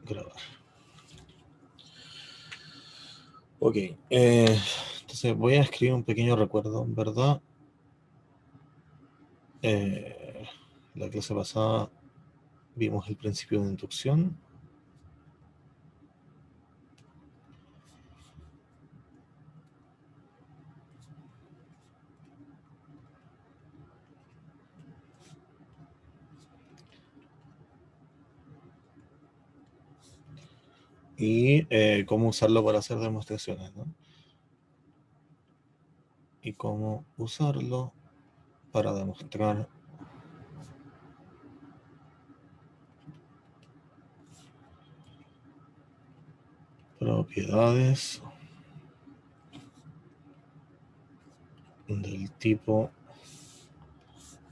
grabar. Ok, entonces voy a escribir un pequeño recuerdo, ¿verdad? La clase pasada vimos el principio de inducción. Y cómo usarlo para hacer demostraciones, ¿no? Y cómo usarlo para demostrar propiedades del tipo,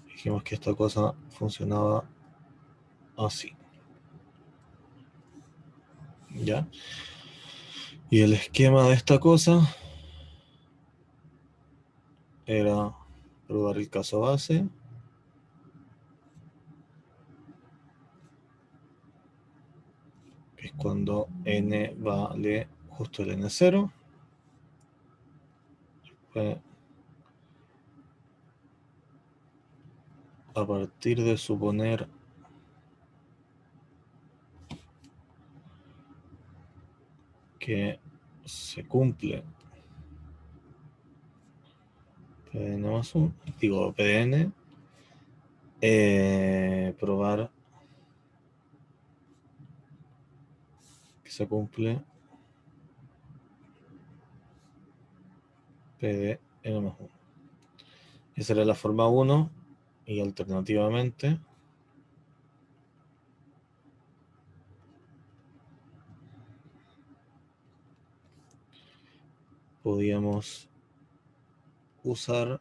dijimos que esta cosa funcionaba así, ¿ya? Y el esquema de esta cosa era probar el caso base, que es cuando n vale justo el n0. A partir de suponer que se cumple PDN más 1, digo PDN, probar que se cumple PDN más 1. Esa era la forma 1 y alternativamente podíamos usar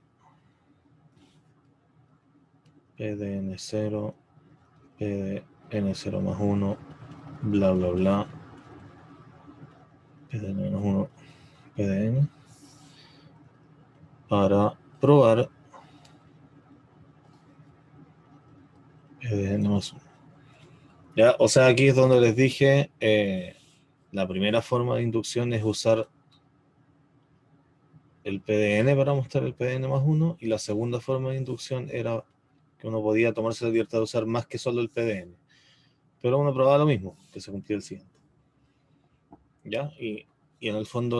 PDN0, PDN0 más 1, bla bla bla, PDN menos 1, PDN, para probar PDN más 1. ¿Ya? O sea, aquí es donde les dije, la primera forma de inducción es usar el PDN para mostrar el PDN más 1, y la segunda forma de inducción era que uno podía tomarse la libertad de usar más que solo el PDN. Pero uno probaba lo mismo, que se cumplía el siguiente. ¿Ya? Y en el fondo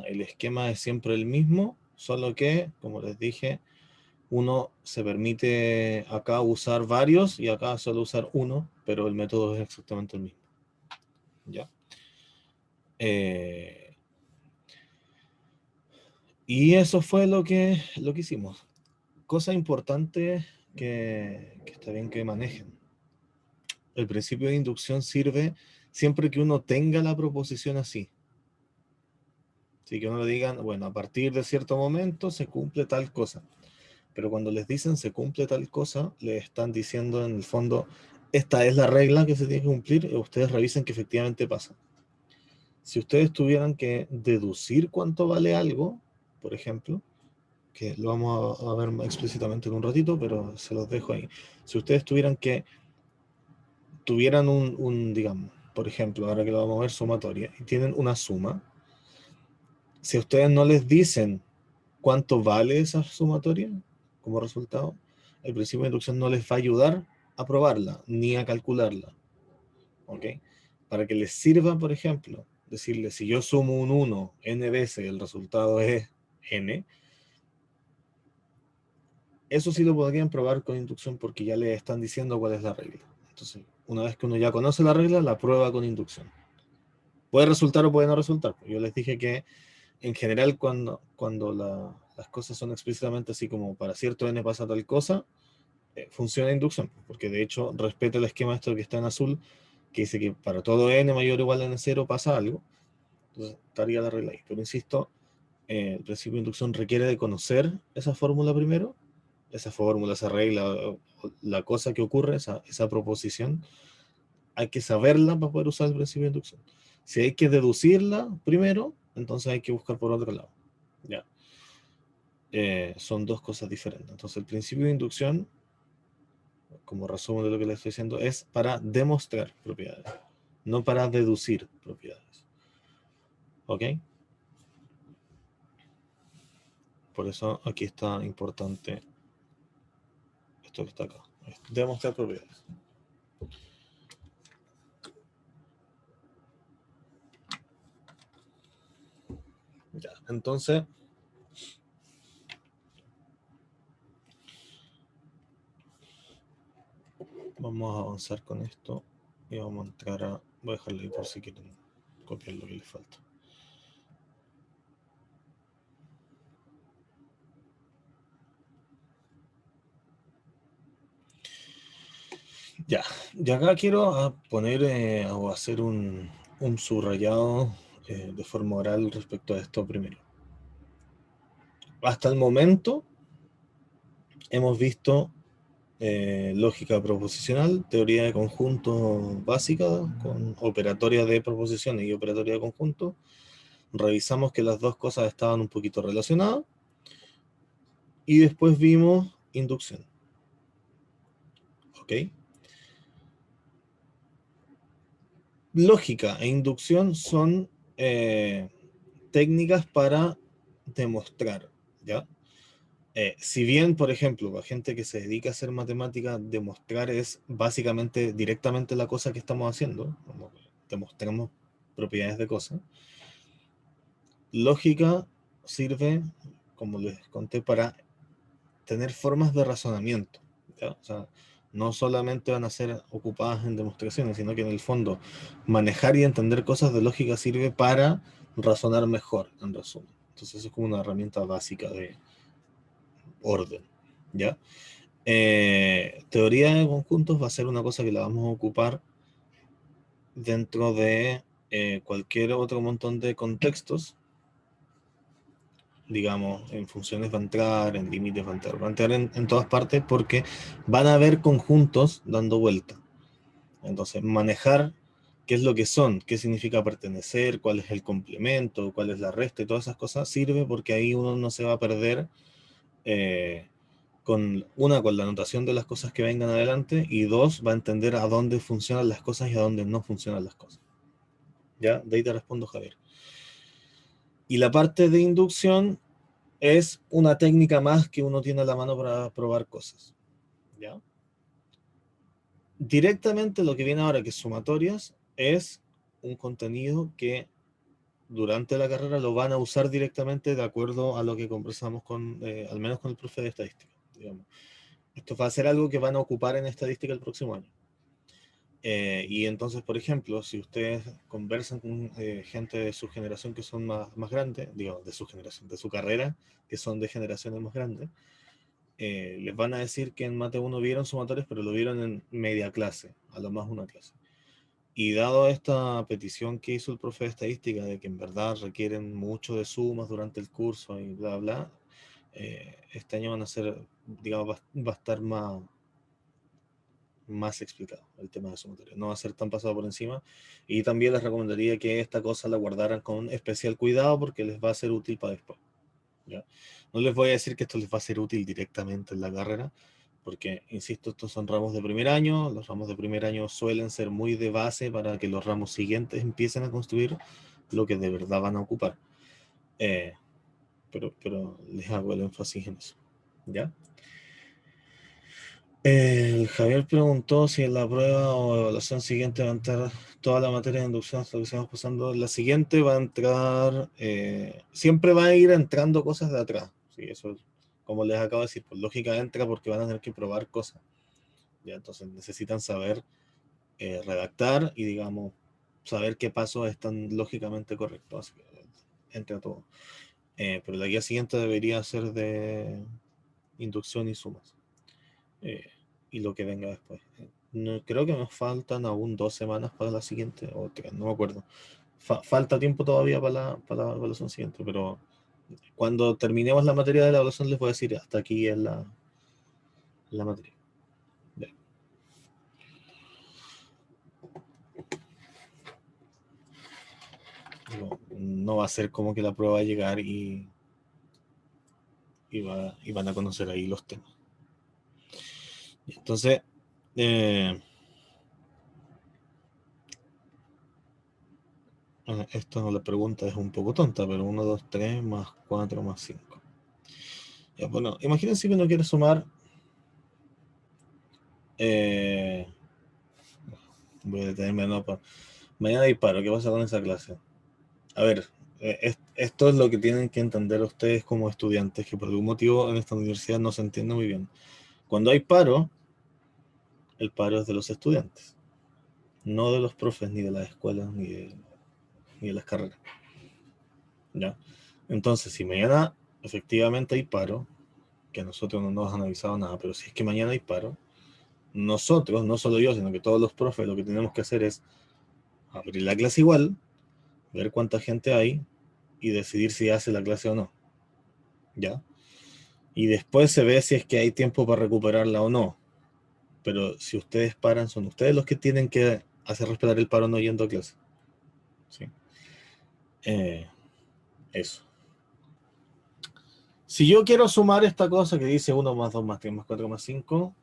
el esquema es siempre el mismo, solo que, como les dije, uno se permite acá usar varios y acá solo usar uno, pero el método es exactamente el mismo. ¿Ya? Y eso fue lo que hicimos. Cosa importante que está bien que manejen. El principio de inducción sirve siempre que uno tenga la proposición así. Así que uno le digan, bueno, a partir de cierto momento se cumple tal cosa. Pero cuando les dicen se cumple tal cosa, les están diciendo en el fondo, esta es la regla que se tiene que cumplir, y ustedes revisen que efectivamente pasa. Si ustedes tuvieran que deducir cuánto vale algo, por ejemplo, que lo vamos a ver explícitamente en un ratito, pero se los dejo ahí. Si ustedes tuvieran tuvieran digamos, por ejemplo, ahora que lo vamos a ver, sumatoria, y tienen una suma, si a ustedes no les dicen cuánto vale esa sumatoria como resultado, el principio de inducción no les va a ayudar a probarla, ni a calcularla. ¿Ok? Para que les sirva, por ejemplo, decirle, si yo sumo un 1 n veces, el resultado es n, eso sí lo podrían probar con inducción porque ya les están diciendo cuál es la regla. Entonces, una vez que uno ya conoce la regla, la prueba con inducción. Puede resultar o puede no resultar. Yo les dije que en general cuando las cosas son explícitamente así como para cierto n pasa tal cosa, funciona inducción, porque de hecho respeta el esquema esto que está en azul, que dice que para todo n mayor o igual a n0 pasa algo. Entonces estaría la regla ahí. Pero insisto, el principio de inducción requiere de conocer esa fórmula primero, esa fórmula, esa regla, la cosa que ocurre, esa proposición, hay que saberla para poder usar el principio de inducción. Si hay que deducirla primero, entonces hay que buscar por otro lado. Ya. Son dos cosas diferentes. Entonces el principio de inducción, como resumen de lo que les estoy diciendo, es para demostrar propiedades. no para deducir propiedades. ¿Ok? Por eso aquí está importante esto que está acá. Demostrar propiedades. Ya, entonces, vamos a avanzar con esto y vamos a entrar a... Voy a dejarlo ahí por si quieren copiar lo que les falta. Ya, y acá quiero poner o hacer un subrayado de forma oral respecto a esto primero. Hasta el momento hemos visto lógica proposicional, teoría de conjuntos básica, con operatoria de proposiciones y operatoria de conjuntos. Revisamos que las dos cosas estaban un poquito relacionadas. Y después vimos inducción. ¿Ok? Lógica e inducción son técnicas para demostrar, ¿ya? Si bien, por ejemplo, la gente que se dedica a hacer matemática, demostrar es básicamente directamente la cosa que estamos haciendo, como demostramos propiedades de cosas, lógica sirve, como les conté, para tener formas de razonamiento, ¿ya? O sea, no solamente van a ser ocupadas en demostraciones, sino que en el fondo manejar y entender cosas de lógica sirve para razonar mejor, en resumen. Entonces es como una herramienta básica de orden, ¿ya? Teoría de conjuntos va a ser una cosa que la vamos a ocupar dentro de cualquier otro montón de contextos. Digamos, en funciones va a entrar, en límites va a entrar en todas partes porque van a haber conjuntos dando vuelta. Entonces, manejar qué es lo que son, qué significa pertenecer, cuál es el complemento, cuál es la resta y todas esas cosas, sirve porque ahí uno no se va a perder con la notación de las cosas que vengan adelante y dos, va a entender a dónde funcionan las cosas y a dónde no funcionan las cosas. ¿Ya? De ahí te respondo, Javier. Y la parte de inducción es una técnica más que uno tiene a la mano para probar cosas. ¿Ya? Directamente lo que viene ahora, que es sumatorias, es un contenido que durante la carrera lo van a usar directamente de acuerdo a lo que conversamos con, al menos con el profe de estadística. Digamos. Esto va a ser algo que van a ocupar en estadística el próximo año. Y entonces, por ejemplo, si ustedes conversan con gente de su generación que son más grandes, digo, de su generación, de su carrera, que son de generaciones más grandes, les van a decir que en Mate 1 vieron sumatorios, pero lo vieron en media clase, a lo más una clase. Y dado esta petición que hizo el profe de estadística de que en verdad requieren mucho de sumas durante el curso y bla, bla, este año van a ser, digamos, va a estar más explicado el tema de sumatorio. No va a ser tan pasado por encima. Y también les recomendaría que esta cosa la guardaran con especial cuidado porque les va a ser útil para después. ¿Ya? No les voy a decir que esto les va a ser útil directamente en la carrera, porque, insisto, estos son ramos de primer año. Los ramos de primer año suelen ser muy de base para que los ramos siguientes empiecen a construir lo que de verdad van a ocupar. Pero les hago el énfasis en eso. ¿Ya? El Javier preguntó si en la prueba o evaluación siguiente va a entrar toda la materia de inducción hasta lo que estamos pasando. La siguiente va a entrar, siempre va a ir entrando cosas de atrás. Sí, eso, como les acabo de decir, por lógica entra porque van a tener que probar cosas. ¿Ya? Entonces necesitan saber redactar y, digamos, saber qué pasos están lógicamente correctos. Así que entra todo. Pero la guía siguiente debería ser de inducción y sumas. Y lo que venga después. No, creo que nos faltan aún 2 semanas para la siguiente, o 3, no me acuerdo. Falta tiempo todavía para la evaluación siguiente, pero cuando terminemos la materia de la evaluación les voy a decir hasta aquí es la materia. Ya. No va a ser como que la prueba va a llegar y van a conocer ahí los temas. Entonces, Esto la pregunta es un poco tonta, pero 1, 2, 3 más 4 más 5. Ya, bueno, imagínense que uno quiere sumar. eh, Voy a detenerme, no, mañana hay paro, ¿qué pasa con esa clase? A ver, esto es lo que tienen que entender ustedes como estudiantes, que por algún motivo en esta universidad no se entiende muy bien. Cuando hay paro, el paro es de los estudiantes, no de los profes, ni de las escuelas, ni de las carreras. ¿Ya? Entonces, si mañana efectivamente hay paro, que a nosotros no nos han avisado nada, pero si es que mañana hay paro, nosotros, no solo yo, sino que todos los profes, lo que tenemos que hacer es abrir la clase igual, ver cuánta gente hay y decidir si hace la clase o no. ¿Ya? Y después se ve si es que hay tiempo para recuperarla o no. Pero si ustedes paran, son ustedes los que tienen que hacer respetar el paro no yendo a clase. ¿Sí? Eh, Eso. Si yo quiero sumar esta cosa que dice 1 más 2 más 3 más 4 más 5,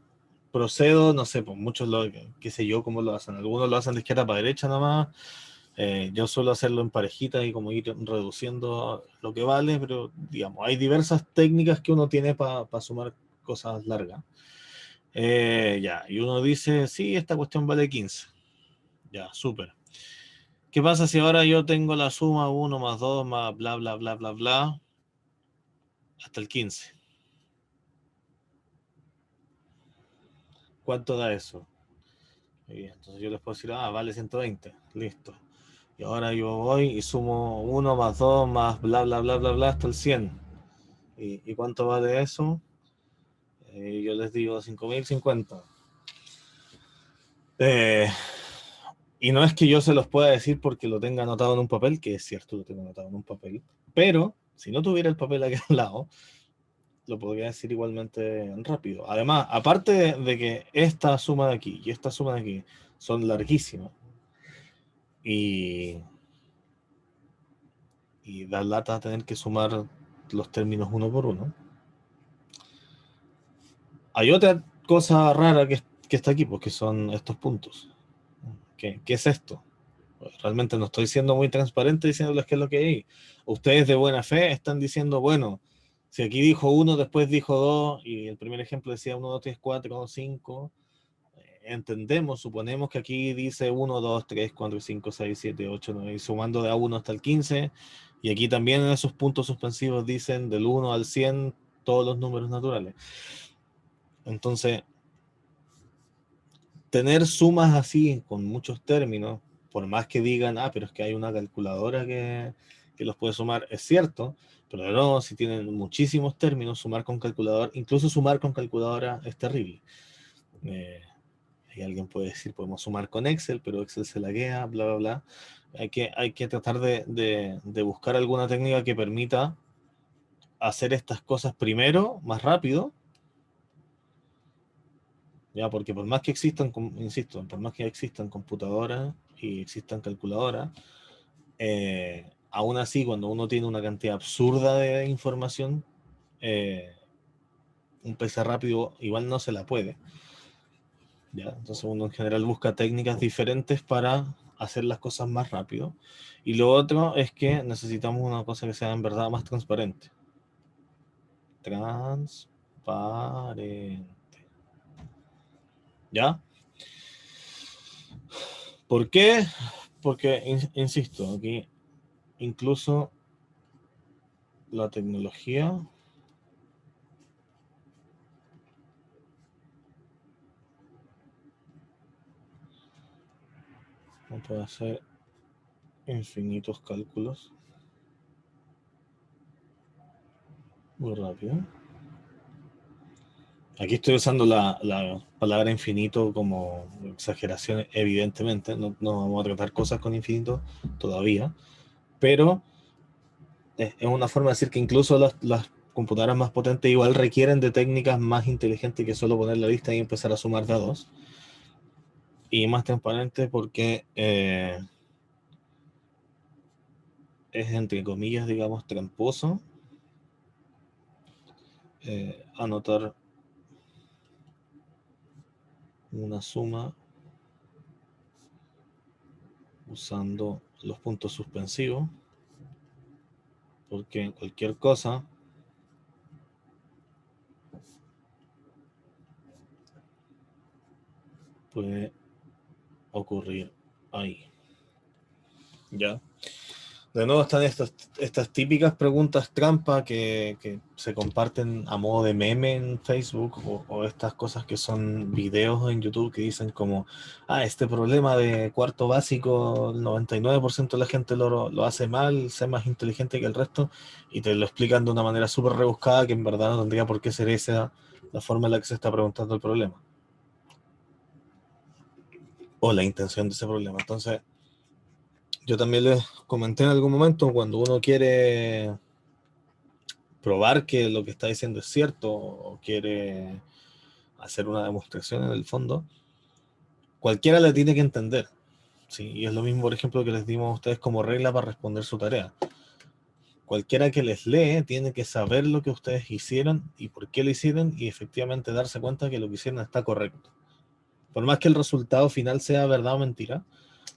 procedo, no sé, pues muchos lo, qué sé yo, cómo lo hacen. Algunos lo hacen de izquierda para derecha nomás. Yo suelo hacerlo en parejita y como ir reduciendo lo que vale, pero digamos, hay diversas técnicas que uno tiene para sumar cosas largas. Ya, y uno dice, sí, esta cuestión vale 15. Ya, súper. ¿Qué pasa si ahora yo tengo la suma 1 más 2 más bla, bla, bla, bla, bla, hasta el 15? ¿Cuánto da eso? Y entonces yo les puedo decir, vale 120, listo. Y ahora yo voy y sumo 1 más 2 más bla, bla, bla, bla, bla, hasta el 100. ¿Y cuánto vale eso? Yo les digo 5050. Eh, y no es que yo se los pueda decir porque lo tenga anotado en un papel, que es cierto, lo tengo anotado en un papel, pero si no tuviera el papel aquí al lado, lo podría decir igualmente rápido. Además, aparte de que esta suma de aquí y esta suma de aquí son larguísimas y, y da lata tener que sumar los términos uno por uno, hay otra cosa rara que está aquí, porque son estos puntos. ¿Qué es esto? Realmente no estoy siendo muy transparente diciéndoles qué es lo que hay. Ustedes de buena fe están diciendo, bueno, si aquí dijo 1, después dijo 2, y el primer ejemplo decía 1, 2, 3, 4, 5, entendemos, suponemos que aquí dice 1, 2, 3, 4, 5, 6, 7, 8, 9, y sumando de A1 hasta el 15, y aquí también en esos puntos suspensivos dicen del 1 al 100 todos los números naturales. Entonces, tener sumas así, con muchos términos, por más que digan, pero es que hay una calculadora que los puede sumar, es cierto, pero no, si tienen muchísimos términos, sumar con calculadora, incluso sumar con calculadora es terrible. Y alguien puede decir, podemos sumar con Excel, pero Excel se laguea, bla, bla, bla. Hay que tratar de buscar alguna técnica que permita hacer estas cosas primero, más rápido, ya, porque por más que existan, insisto, por más que existan computadoras y existan calculadoras, aún así, cuando uno tiene una cantidad absurda de información, un PC rápido igual no se la puede. ¿Ya? Entonces uno en general busca técnicas diferentes para hacer las cosas más rápido. Y lo otro es que necesitamos una cosa que sea en verdad más transparente. Transparente. ¿Ya? ¿Por qué? Porque, insisto, aquí incluso la tecnología no puede hacer infinitos cálculos muy rápido. Aquí estoy usando la palabra infinito como exageración, evidentemente. No vamos a tratar cosas con infinito todavía, pero es una forma de decir que incluso las computadoras más potentes igual requieren de técnicas más inteligentes que solo poner la lista y empezar a sumar dados. Y más transparente porque es, entre comillas, digamos, tramposo anotar una suma usando los puntos suspensivos, porque cualquier cosa puede ocurrir ahí. ¿Ya? De nuevo están estas típicas preguntas trampa que se comparten a modo de meme en Facebook o estas cosas que son videos en YouTube que dicen como, este problema de cuarto básico, el 99% de la gente lo hace mal, sé más inteligente que el resto, y te lo explican de una manera súper rebuscada que en verdad no tendría por qué ser esa la forma en la que se está preguntando el problema. O la intención de ese problema. Entonces, yo también les comenté en algún momento, cuando uno quiere probar que lo que está diciendo es cierto o quiere hacer una demostración en el fondo, cualquiera la tiene que entender. ¿Sí? Y es lo mismo, por ejemplo, que les dimos a ustedes como regla para responder su tarea. Cualquiera que les lee tiene que saber lo que ustedes hicieron y por qué lo hicieron y efectivamente darse cuenta que lo que hicieron está correcto. Por más que el resultado final sea verdad o mentira,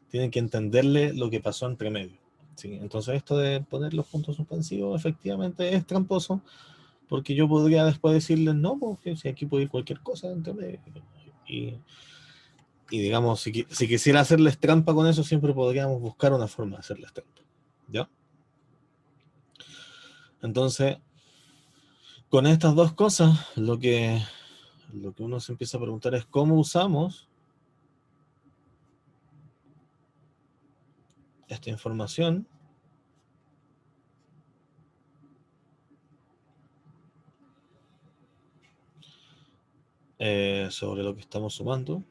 tienen que entenderle lo que pasó entre medio. ¿Sí? Entonces esto de poner los puntos suspensivos efectivamente es tramposo, porque yo podría después decirles, no, porque si aquí puede ir cualquier cosa entre medio. Y digamos, si quisiera hacerles trampa con eso, siempre podríamos buscar una forma de hacerles trampa. ¿Ya? Entonces, con estas dos cosas, lo que uno se empieza a preguntar es cómo usamos esta información sobre lo que estamos sumando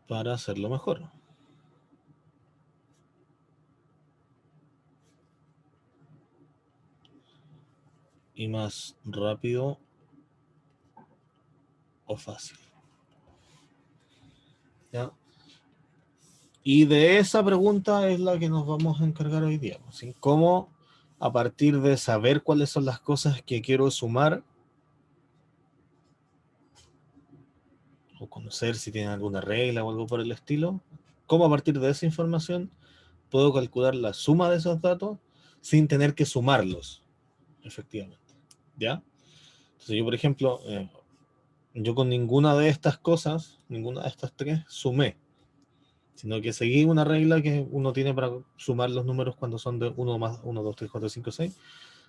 para hacerlo mejor y más rápido o fácil. ¿Ya? Y de esa pregunta es la que nos vamos a encargar hoy día. ¿Sí? Cómo, a partir de saber cuáles son las cosas que quiero sumar, o conocer si tienen alguna regla o algo por el estilo, cómo a partir de esa información puedo calcular la suma de esos datos sin tener que sumarlos, efectivamente. ¿Ya? Entonces yo, por ejemplo, yo con ninguna de estas cosas, ninguna de estas tres, sumé, sino que seguí una regla que uno tiene para sumar los números cuando son de 1 más 1, 2, 3, 4, 5, 6.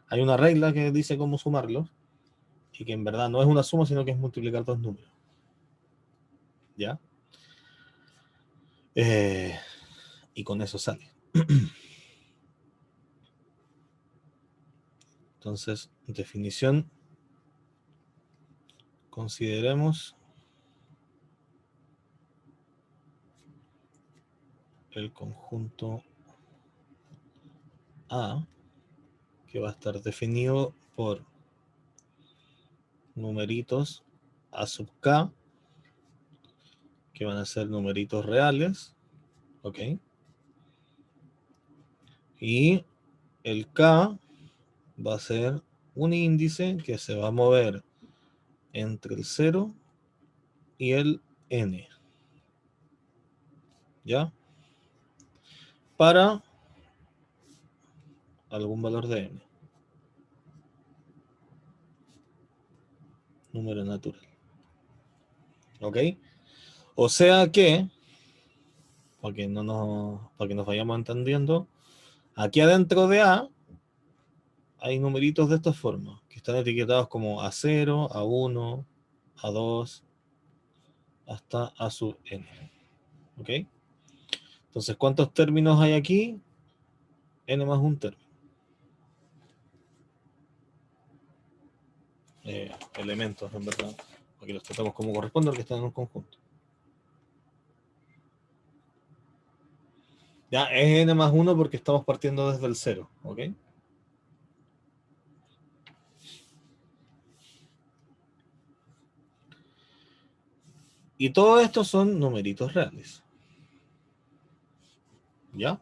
Hay una regla que dice cómo sumarlos y que en verdad no es una suma, sino que es multiplicar dos números. ¿Ya? Y con eso sale. Entonces, definición, consideremos el conjunto A, que va a estar definido por numeritos A sub K, que van a ser numeritos reales, ¿ok? Y el K va a ser un índice que se va a mover entre el 0 y el N, ¿ya? Para algún valor de N, número natural, ¿ok? O sea que, para que nos vayamos entendiendo, aquí adentro de A hay numeritos de esta forma, que están etiquetados como A0, A1, A2, hasta A sub N, ¿ok? Entonces, ¿cuántos términos hay aquí? N más un término. Elementos, en verdad, aquí los tratamos como corresponde, porque están en un conjunto. Ya, es N más 1 porque estamos partiendo desde el 0, ¿ok? Y todo esto son numeritos reales. ¿Ya?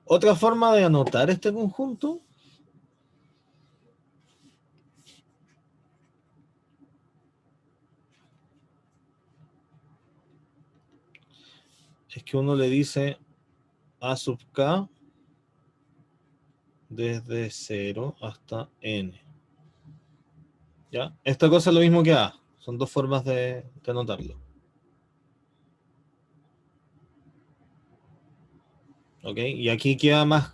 Otra forma de anotar este conjunto es que uno le dice A sub k desde 0 hasta n. ¿Ya? Esta cosa es lo mismo que A. Son dos formas de anotarlo. ¿Ok? Y aquí queda más,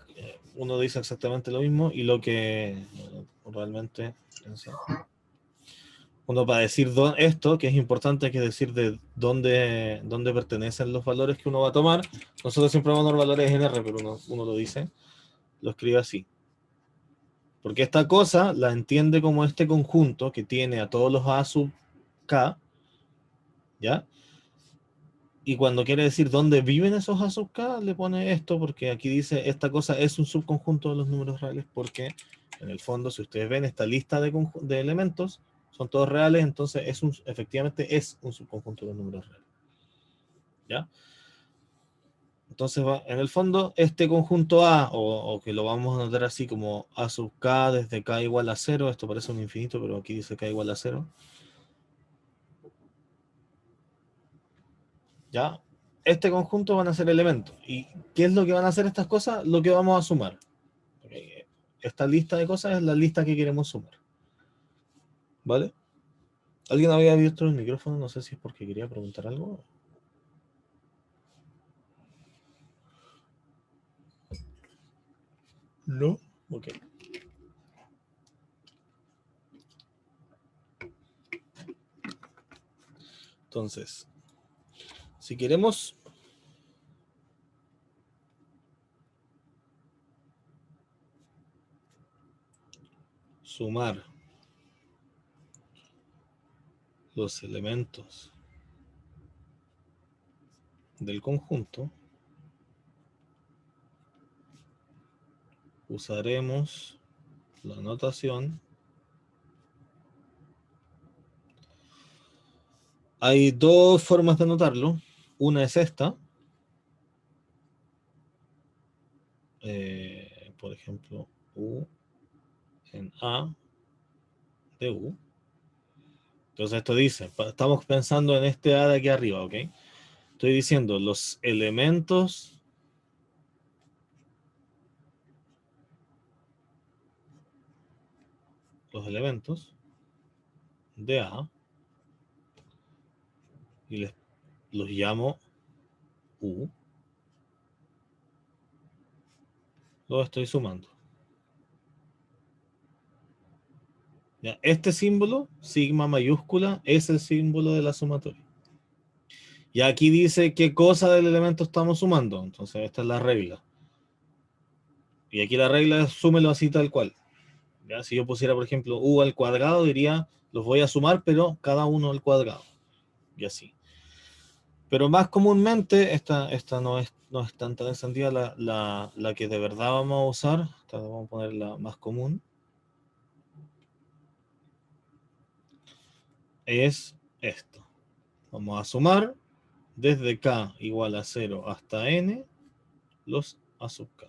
uno dice exactamente lo mismo y lo que realmente uno para decir esto, que es importante, que es decir de dónde pertenecen los valores que uno va a tomar. Nosotros siempre vamos a tomar valores en R, pero uno lo dice, lo escribe así. Porque esta cosa la entiende como este conjunto que tiene a todos los A sub K, ¿ya? Y cuando quiere decir dónde viven esos A sub K, le pone esto, porque aquí dice esta cosa es un subconjunto de los números reales, porque en el fondo, si ustedes ven esta lista de elementos, son todos reales, entonces efectivamente es un subconjunto de los números reales. ¿Ya? Entonces, en el fondo, este conjunto A, o que lo vamos a anotar así como A sub K desde K igual a 0, esto parece un infinito, pero aquí dice K igual a 0. ¿Ya? Este conjunto van a ser elementos. ¿Y qué es lo que van a hacer estas cosas? Lo que vamos a sumar. Esta lista de cosas es la lista que queremos sumar. ¿Vale? ¿Alguien había abierto el micrófono? No sé si es porque quería preguntar algo. No. Ok. Entonces, si queremos sumar los elementos del conjunto, usaremos la notación. Hay dos formas de anotarlo. Una es esta. Por ejemplo, U en A de U. Entonces esto dice, estamos pensando en este A de aquí arriba, ¿ok? Estoy diciendo los elementos de A y los llamo U. Los estoy sumando. ¿Ya? Este símbolo, sigma mayúscula, es el símbolo de la sumatoria. Y aquí dice qué cosa del elemento estamos sumando. Entonces esta es la regla. Y aquí la regla es súmelo así tal cual. ¿Ya? Si yo pusiera, por ejemplo, u al cuadrado, diría, los voy a sumar, pero cada uno al cuadrado. Y así. Pero más comúnmente, esta no es tan encendida la que de verdad vamos a usar. Esta vamos a poner la más común. Es esto. Vamos a sumar desde k igual a 0 hasta n los a sub k.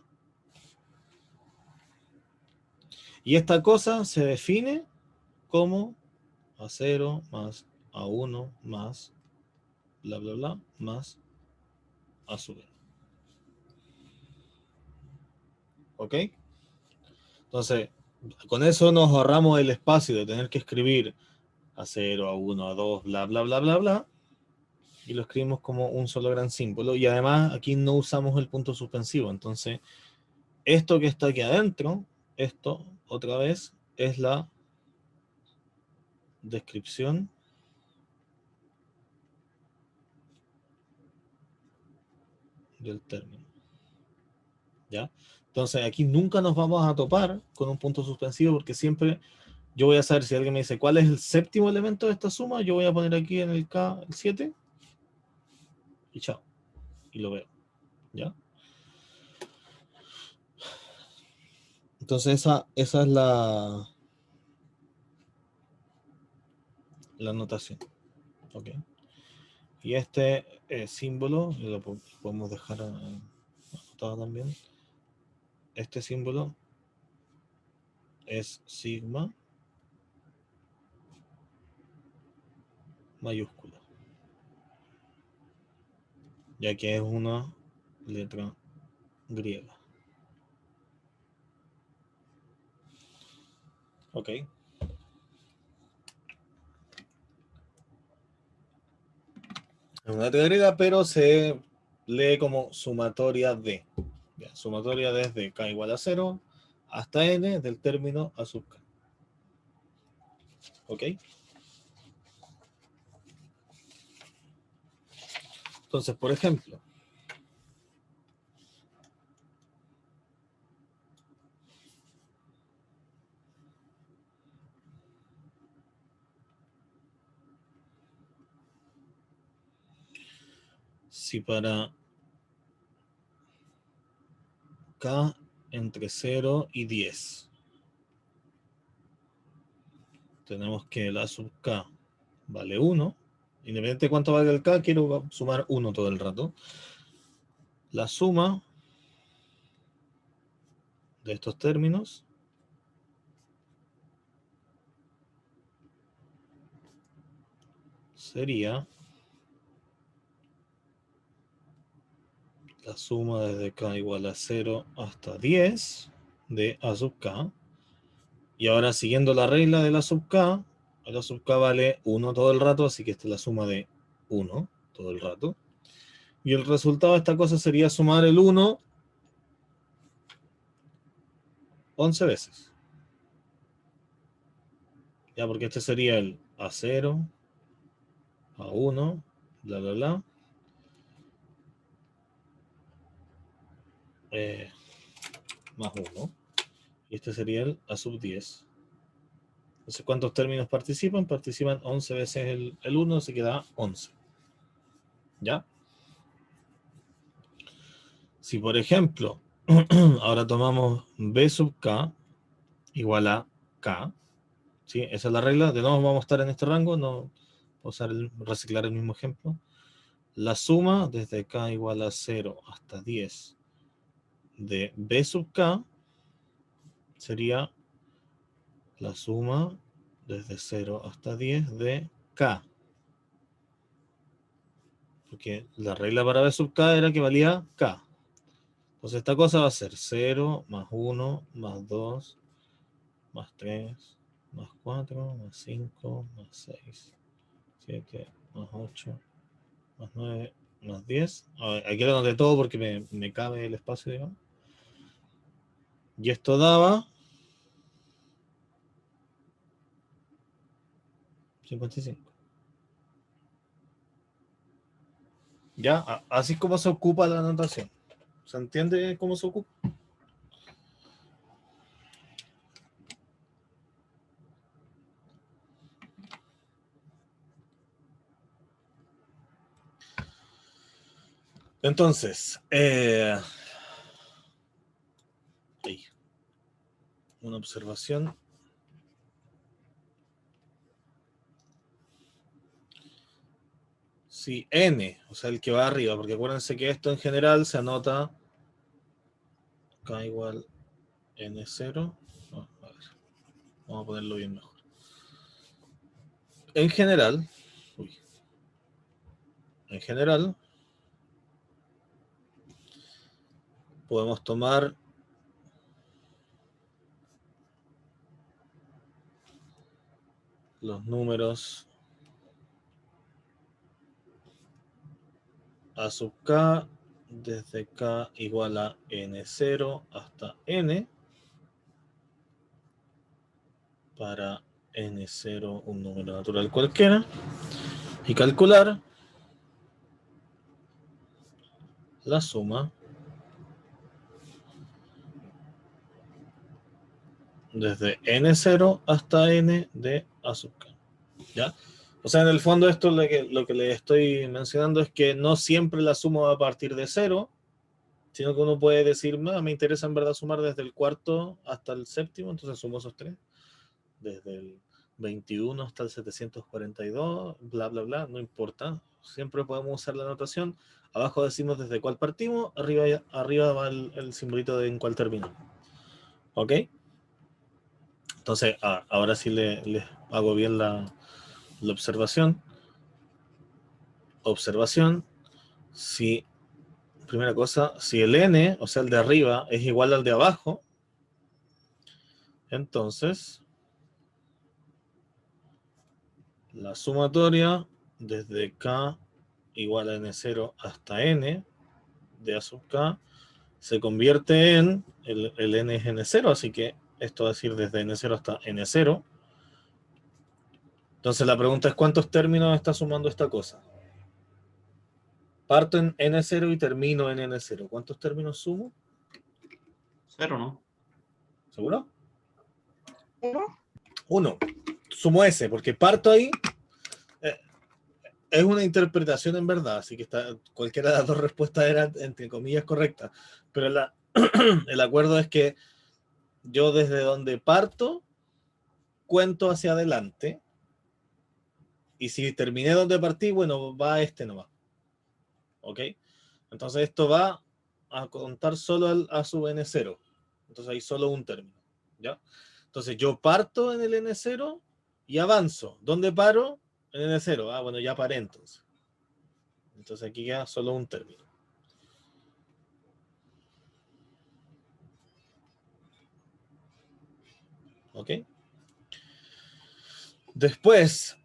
Y esta cosa se define como A0 más A1 más bla bla bla más A sub n. ¿Ok? Entonces, con eso nos ahorramos el espacio de tener que escribir A0, A1, A2, bla bla bla bla bla. Y lo escribimos como un solo gran símbolo. Y además aquí no usamos el punto suspensivo. Entonces, esto que está aquí adentro, esto otra vez es la descripción del término. ¿Ya? Entonces aquí nunca nos vamos a topar con un punto suspensivo porque siempre yo voy a saber si alguien me dice cuál es el séptimo elemento de esta suma, yo voy a poner aquí en el K el 7 y chao. Y lo veo. ¿Ya? Entonces esa es la notación. ¿Ok? Y este símbolo, lo podemos dejar anotado también. Este símbolo es sigma mayúscula. ya que es una letra griega. Ok. Es una letra griega, pero se lee como sumatoria de. Ya, sumatoria desde k igual a 0 hasta n del término a sub k. ¿Ok? Entonces, por ejemplo, si para k entre 0 y 10 tenemos que el a sub k vale 1, independientemente de cuánto valga el k, quiero sumar 1 todo el rato. La suma de estos términos sería la suma desde k igual a 0 hasta 10 de a sub k. Y ahora, siguiendo la regla de la sub k, la sub k vale 1 todo el rato, así que esta es la suma de 1 todo el rato. Y el resultado de esta cosa sería sumar el 1 11 veces. Ya, porque este sería el A0, A1, bla, bla, bla. Más 1. Y este sería el A sub 10. Entonces, ¿cuántos términos participan? Participan 11 veces el 1, se queda 11. ¿Ya? Si, por ejemplo, ahora tomamos B sub K igual a K, ¿sí? Esa es la regla. De nuevo vamos a estar en este rango, no reciclar el mismo ejemplo. La suma desde K igual a 0 hasta 10 de B sub K sería la suma desde 0 hasta 10 de K. Porque la regla para B sub K era que valía K. Entonces esta cosa va a ser 0 más 1 más 2 más 3 más 4 más 5 más 6 7 más 8 más 9 más 10. Aquí lo anoté todo porque me cabe el espacio, digamos. Y esto daba 55. ¿Ya? Así es como se ocupa la anotación. ¿Se entiende cómo se ocupa? Entonces, una observación. Si n, o sea, el que va arriba, porque acuérdense que esto en general se anota k igual n0. No, a ver, vamos a ponerlo bien mejor. En general, podemos tomar los números a sub k desde k igual a n0 hasta n para n0 un número natural cualquiera y calcular la suma desde n0 hasta n de a sub k. ¿Ya? O sea, en el fondo esto lo que le estoy mencionando es que no siempre la suma va a partir de 0, sino que uno puede decir, me interesa en verdad sumar desde el cuarto hasta el séptimo, entonces sumo esos tres. Desde el 21 hasta el 742, bla, bla, bla, no importa. Siempre podemos usar la notación. Abajo decimos desde cuál partimos, arriba va el simbolito de en cuál terminamos. ¿Ok? Entonces, ahora sí les hago bien la observación. Observación. Si primera cosa, si el n, o sea, el de arriba, es igual al de abajo, entonces la sumatoria desde k igual a n0 hasta n de a sub k se convierte en, el n es n0, así que esto va a decir desde n0 hasta n0. Entonces la pregunta es, ¿cuántos términos está sumando esta cosa? Parto en n0 y termino en n0. ¿Cuántos términos sumo? 0, ¿no? ¿Seguro? ¿Cero? 1. Sumo ese, porque parto ahí. Es una interpretación en verdad, así que cualquiera de las dos respuestas era, entre comillas, correcta. Pero el acuerdo es que yo desde donde parto, cuento hacia adelante. Y si terminé donde partí, bueno, va este nomás. ¿Ok? Entonces esto va a contar solo a sub n0. Entonces hay solo un término. ¿Ya? Entonces yo parto en el n0 y avanzo. ¿Dónde paro? En n0. Ah, bueno, ya paré entonces. Entonces aquí queda solo un término. ¿Ok? Después,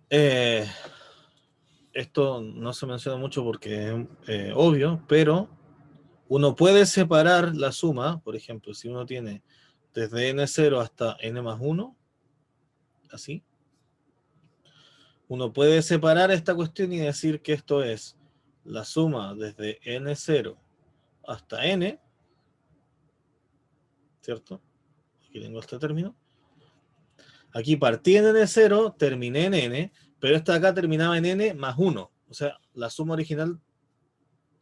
esto no se menciona mucho porque es obvio, pero uno puede separar la suma, por ejemplo, si uno tiene desde n0 hasta n más 1, así, uno puede separar esta cuestión y decir que esto es la suma desde n0 hasta n, ¿cierto? Aquí tengo este término. Aquí partí en n0, terminé en n, pero esta de acá terminaba en n más 1. O sea, la suma original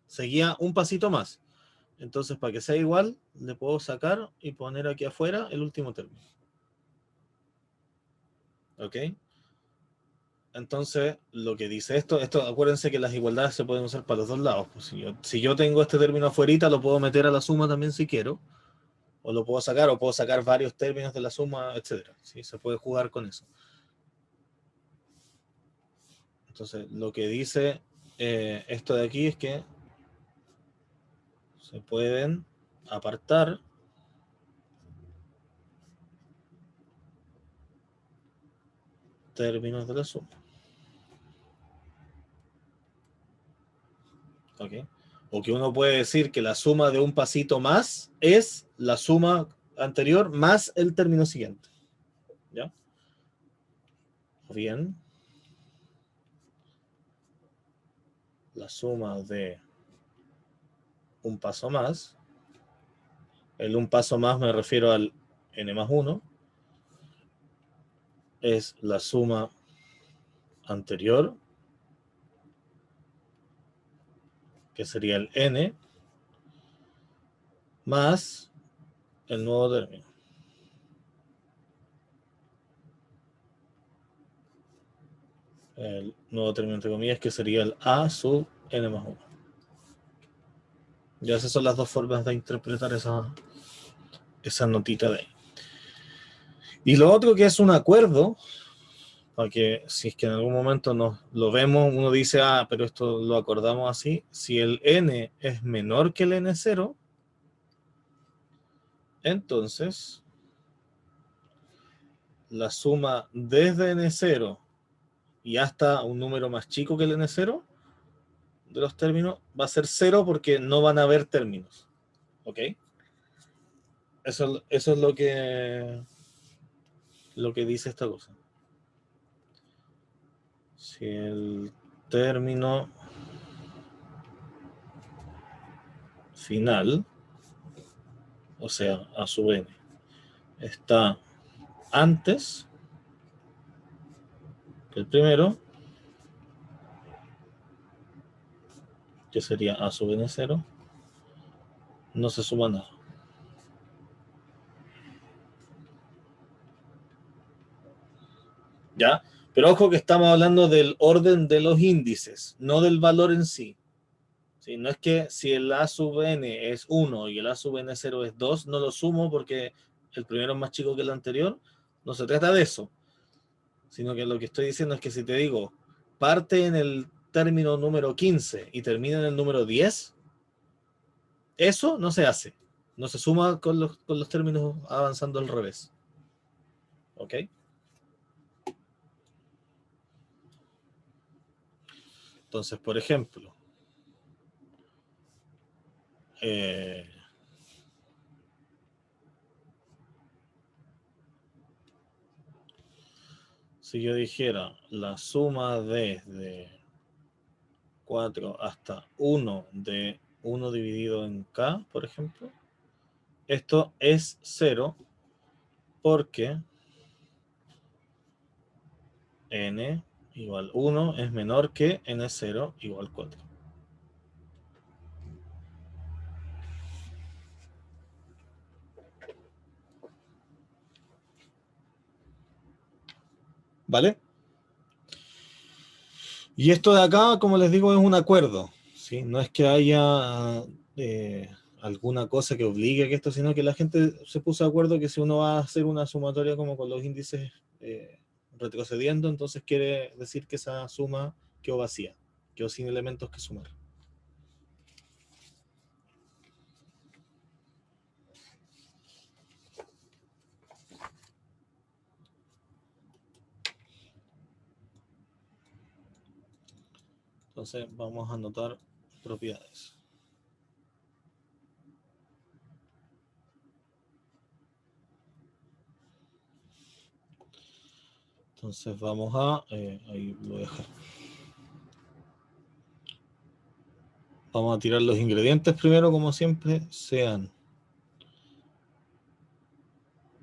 seguía un pasito más. Entonces, para que sea igual, le puedo sacar y poner aquí afuera el último término. ¿Ok? Entonces, lo que dice esto, acuérdense que las igualdades se pueden usar para los dos lados. Pues si yo tengo este término afuerita, lo puedo meter a la suma también si quiero. O lo puedo sacar varios términos de la suma, etc. ¿Sí? Se puede jugar con eso. Entonces, lo que dice esto de aquí es que se pueden apartar términos de la suma. ¿Ok? O que uno puede decir que la suma de un pasito más es la suma anterior más el término siguiente. ¿Ya? O bien, la suma de un paso más, el un paso más me refiero al n más 1, es la suma anterior, que sería el n, más el nuevo término. El nuevo término entre comillas, que sería el a sub n más 1. Ya esas son las dos formas de interpretar esa notita de ahí. Y lo otro que es un acuerdo, para que si es que en algún momento lo vemos, uno dice, ah, pero esto lo acordamos así, si el n es menor que el n0, entonces la suma desde n0 y hasta un número más chico que el n0 de los términos va a ser 0 porque no van a haber términos. ¿Ok? Eso es lo que dice esta cosa. Si el término final, o sea, a sub n, está antes que el primero, que sería a sub n0, no se suma nada. ¿Ya? Pero ojo que estamos hablando del orden de los índices, no del valor en sí. ¿Sí? No es que si el a sub n es 1 y el a sub n0 es 2, no lo sumo porque el primero es más chico que el anterior. No se trata de eso. Sino que lo que estoy diciendo es que si te digo, parte en el término número 15 y termina en el número 10, Eso no se hace. No se suma con los términos avanzando al revés. ¿Ok? Entonces, por ejemplo, si yo dijera la suma de 4 hasta 1 de 1 dividido en k, por ejemplo, esto es 0 porque n igual 1 es menor que n0 igual 4. ¿Vale? Y esto de acá, como les digo, es un acuerdo, ¿sí? No es que haya alguna cosa que obligue a que esto, sino que la gente se puso de acuerdo que si uno va a hacer una sumatoria como con los índices retrocediendo, entonces quiere decir que esa suma quedó vacía, quedó sin elementos que sumar. Entonces vamos a anotar propiedades. Entonces vamos a... ahí lo voy a dejar. Vamos a tirar los ingredientes primero, como siempre, sean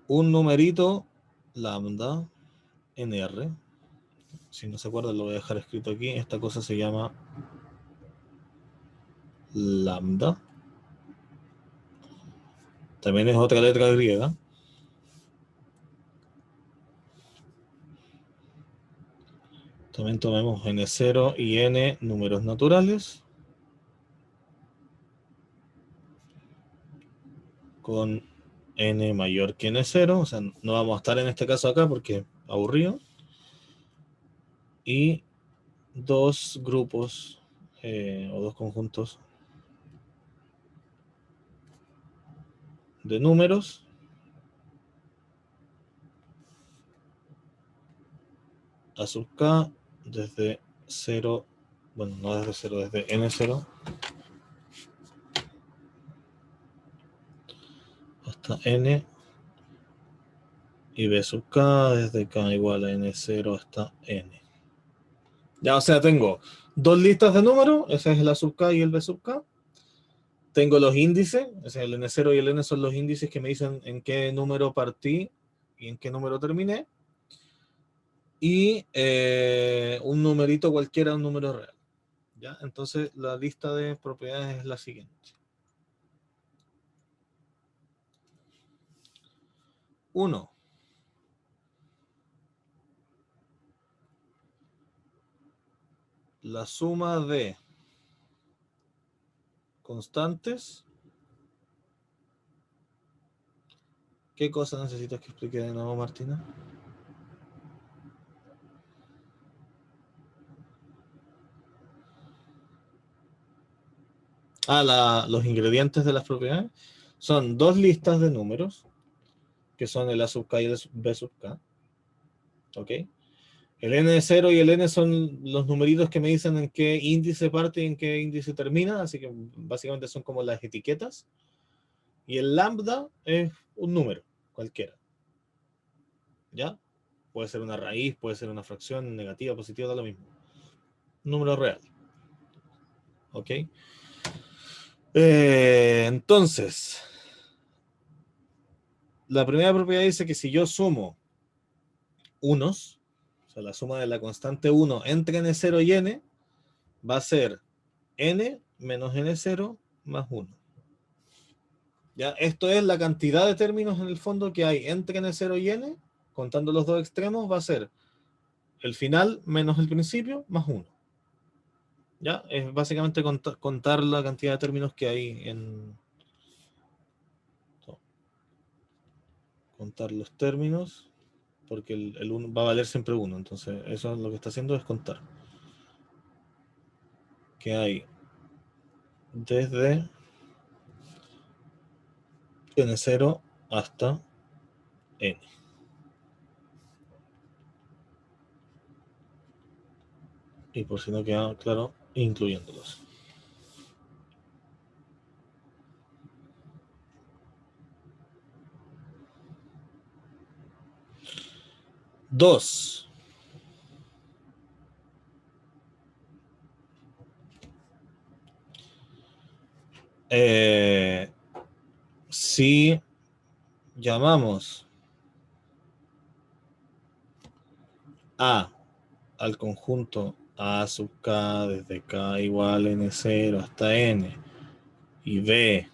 un numerito lambda nr. Si no se acuerdan, lo voy a dejar escrito aquí. Esta cosa se llama lambda. También es otra letra griega. También tomemos n0 y n números naturales. Con n mayor que n0. O sea, no vamos a estar en este caso acá porque es aburrido. Y dos grupos o dos conjuntos de números a sub k desde 0, bueno, no desde 0, desde n0 hasta n, y b sub k desde k igual a n0 hasta n. Ya, o sea, tengo dos listas de números, esa es el a sub k y el b sub k. Tengo los índices, ese es el n0 y el n son los índices que me dicen en qué número partí y en qué número terminé. Y un numerito cualquiera, un número real. ¿Ya? Entonces la lista de propiedades es la siguiente. 1. La suma de constantes. ¿Qué cosa necesitas que explique de nuevo, Martina? Los ingredientes de las propiedades son dos listas de números, que son el a sub k y el b sub k. ¿Ok? El n0 y el n son los numeritos que me dicen en qué índice parte y en qué índice termina, así que básicamente son como las etiquetas. Y el lambda es un número, cualquiera. ¿Ya? Puede ser una raíz, puede ser una fracción negativa, positiva, da lo mismo. Número real. ¿Ok? Entonces, la primera propiedad dice que si yo sumo unos, o sea, la suma de la constante 1 entre n0 y n, va a ser n menos n0 más 1. ¿Ya? Esto es la cantidad de términos en el fondo que hay entre n0 y n, contando los dos extremos, va a ser el final menos el principio más 1. ¿Ya? Es básicamente contar la cantidad de términos que hay en... Contar los términos, porque el 1 va a valer siempre 1. Entonces, eso lo que está haciendo es contar. Que hay desde n0 hasta n. Y por si no queda claro, incluyéndolos. Dos. Si llamamos A al conjunto A sub K desde K igual N0 hasta N y B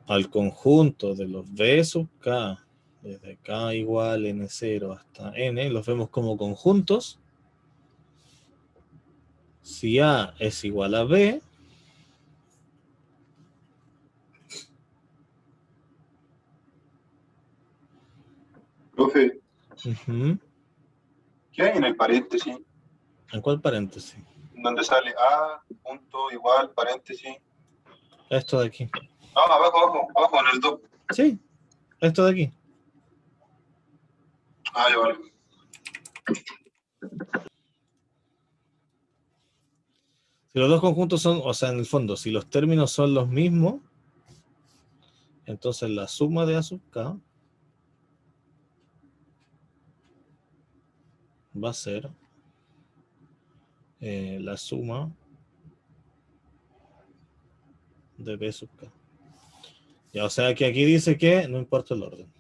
al conjunto de los B sub K desde K igual N0 hasta N, los vemos como conjuntos. Si A es igual a B, Profe, uh-huh. ¿Qué hay en el paréntesis? ¿En cuál paréntesis? Donde sale A, punto, igual, paréntesis. Esto de aquí. Ah, abajo, en el 2. Sí, esto de aquí. Ah, ya vale. Si los dos conjuntos son, o sea, en el fondo, si los términos son los mismos, entonces la suma de A sub K va a ser la suma de B sub K. Ya, o sea que aquí dice que no importa el orden.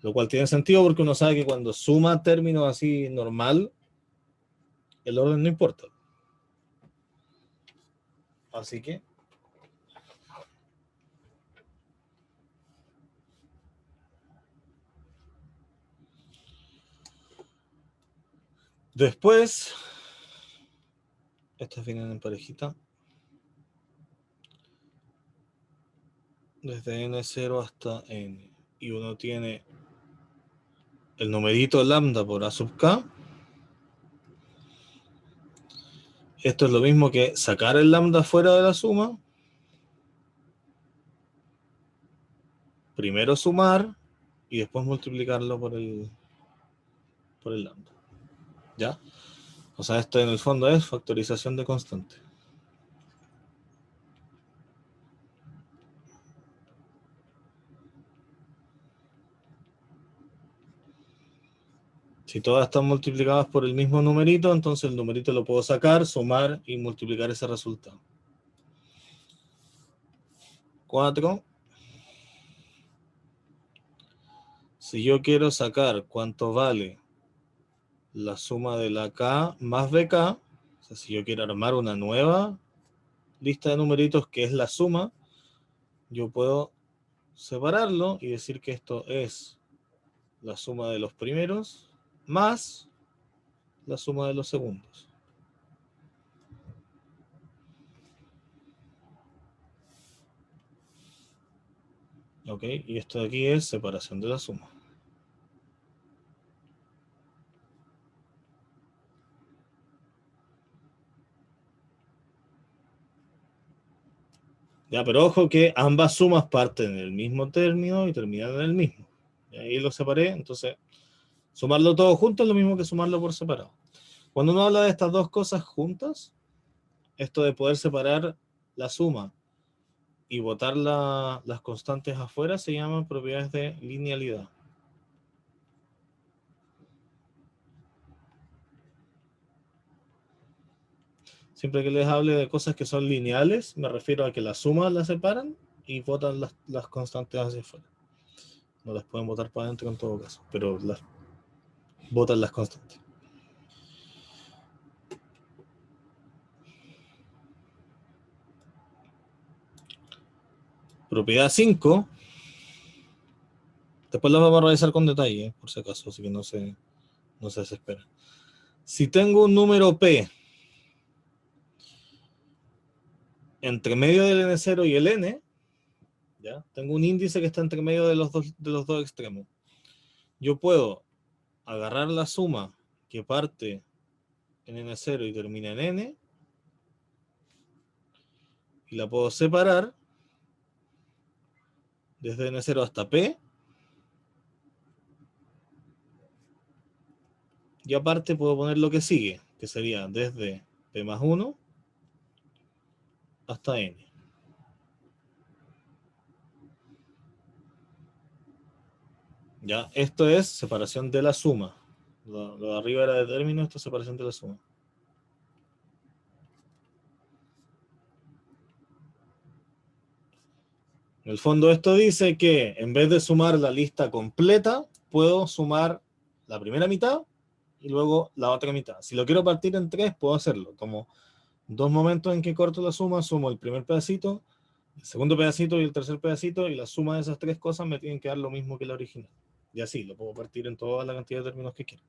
Lo cual tiene sentido porque uno sabe que cuando suma términos así normal, el orden no importa. Así que después, estas vienen en parejita. Desde n0 hasta n. Y uno tiene el numerito lambda por A sub K. Esto es lo mismo que sacar el lambda fuera de la suma. Primero sumar y después multiplicarlo por el lambda. ¿Ya? O sea, esto en el fondo es factorización de constante. Si todas están multiplicadas por el mismo numerito, entonces el numerito lo puedo sacar, sumar y multiplicar ese resultado. 4. Si yo quiero sacar cuánto vale la suma de la K más BK, o sea, si yo quiero armar una nueva lista de numeritos que es la suma, yo puedo separarlo y decir que esto es la suma de los primeros más la suma de los segundos. ¿Ok? Y esto de aquí es separación de la suma. Ya, pero ojo que ambas sumas parten del mismo término y terminan en el mismo. Y ahí lo separé, entonces sumarlo todo junto es lo mismo que sumarlo por separado. Cuando uno habla de estas dos cosas juntas, esto de poder separar la suma y botar las constantes afuera se llaman propiedades de linealidad. Siempre que les hable de cosas que son lineales, me refiero a que las sumas las separan y botan las constantes hacia afuera. No las pueden botar para adentro en todo caso, pero las botan las constantes. Propiedad 5. Después las vamos a revisar con detalle, por si acaso, así que no se desesperen. Si tengo un número P entre medio del n0 y el n, ¿ya? Tengo un índice que está entre medio de los dos extremos. Yo puedo agarrar la suma que parte en N0 y termina en N, y la puedo separar desde N0 hasta P, y aparte puedo poner lo que sigue, que sería desde P más 1 hasta N. Ya, esto es separación de la suma. Lo de arriba era de término, esto es separación de la suma. En el fondo esto dice que en vez de sumar la lista completa, puedo sumar la primera mitad y luego la otra mitad. Si lo quiero partir en 3, puedo hacerlo. Como 2 momentos en que corto la suma, sumo el primer pedacito, el segundo pedacito y el tercer pedacito, y la suma de esas 3 cosas me tienen que dar lo mismo que la original. Y así, lo puedo partir en toda la cantidad de términos que quiera.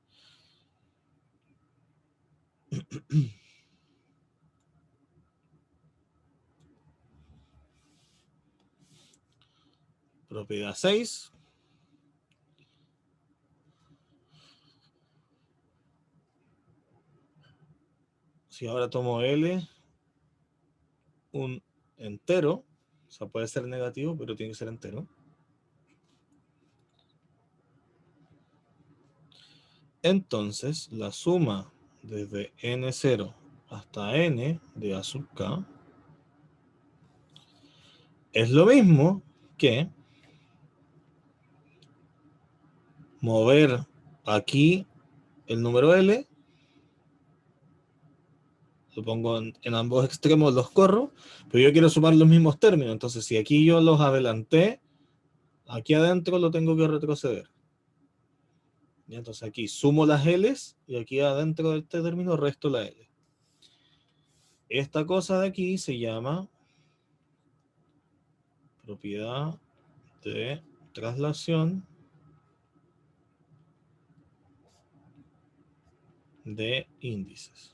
Propiedad 6. Si ahora tomo L, un entero, o sea, puede ser negativo, pero tiene que ser entero. Entonces, la suma desde N0 hasta N de A sub K es lo mismo que mover aquí el número L, lo pongo en ambos extremos, los corro, pero yo quiero sumar los mismos términos, entonces si aquí yo los adelanté, aquí adentro lo tengo que retroceder. Y entonces aquí sumo las L's y aquí adentro de este término resto la L. Esta cosa de aquí se llama propiedad de traslación de índices.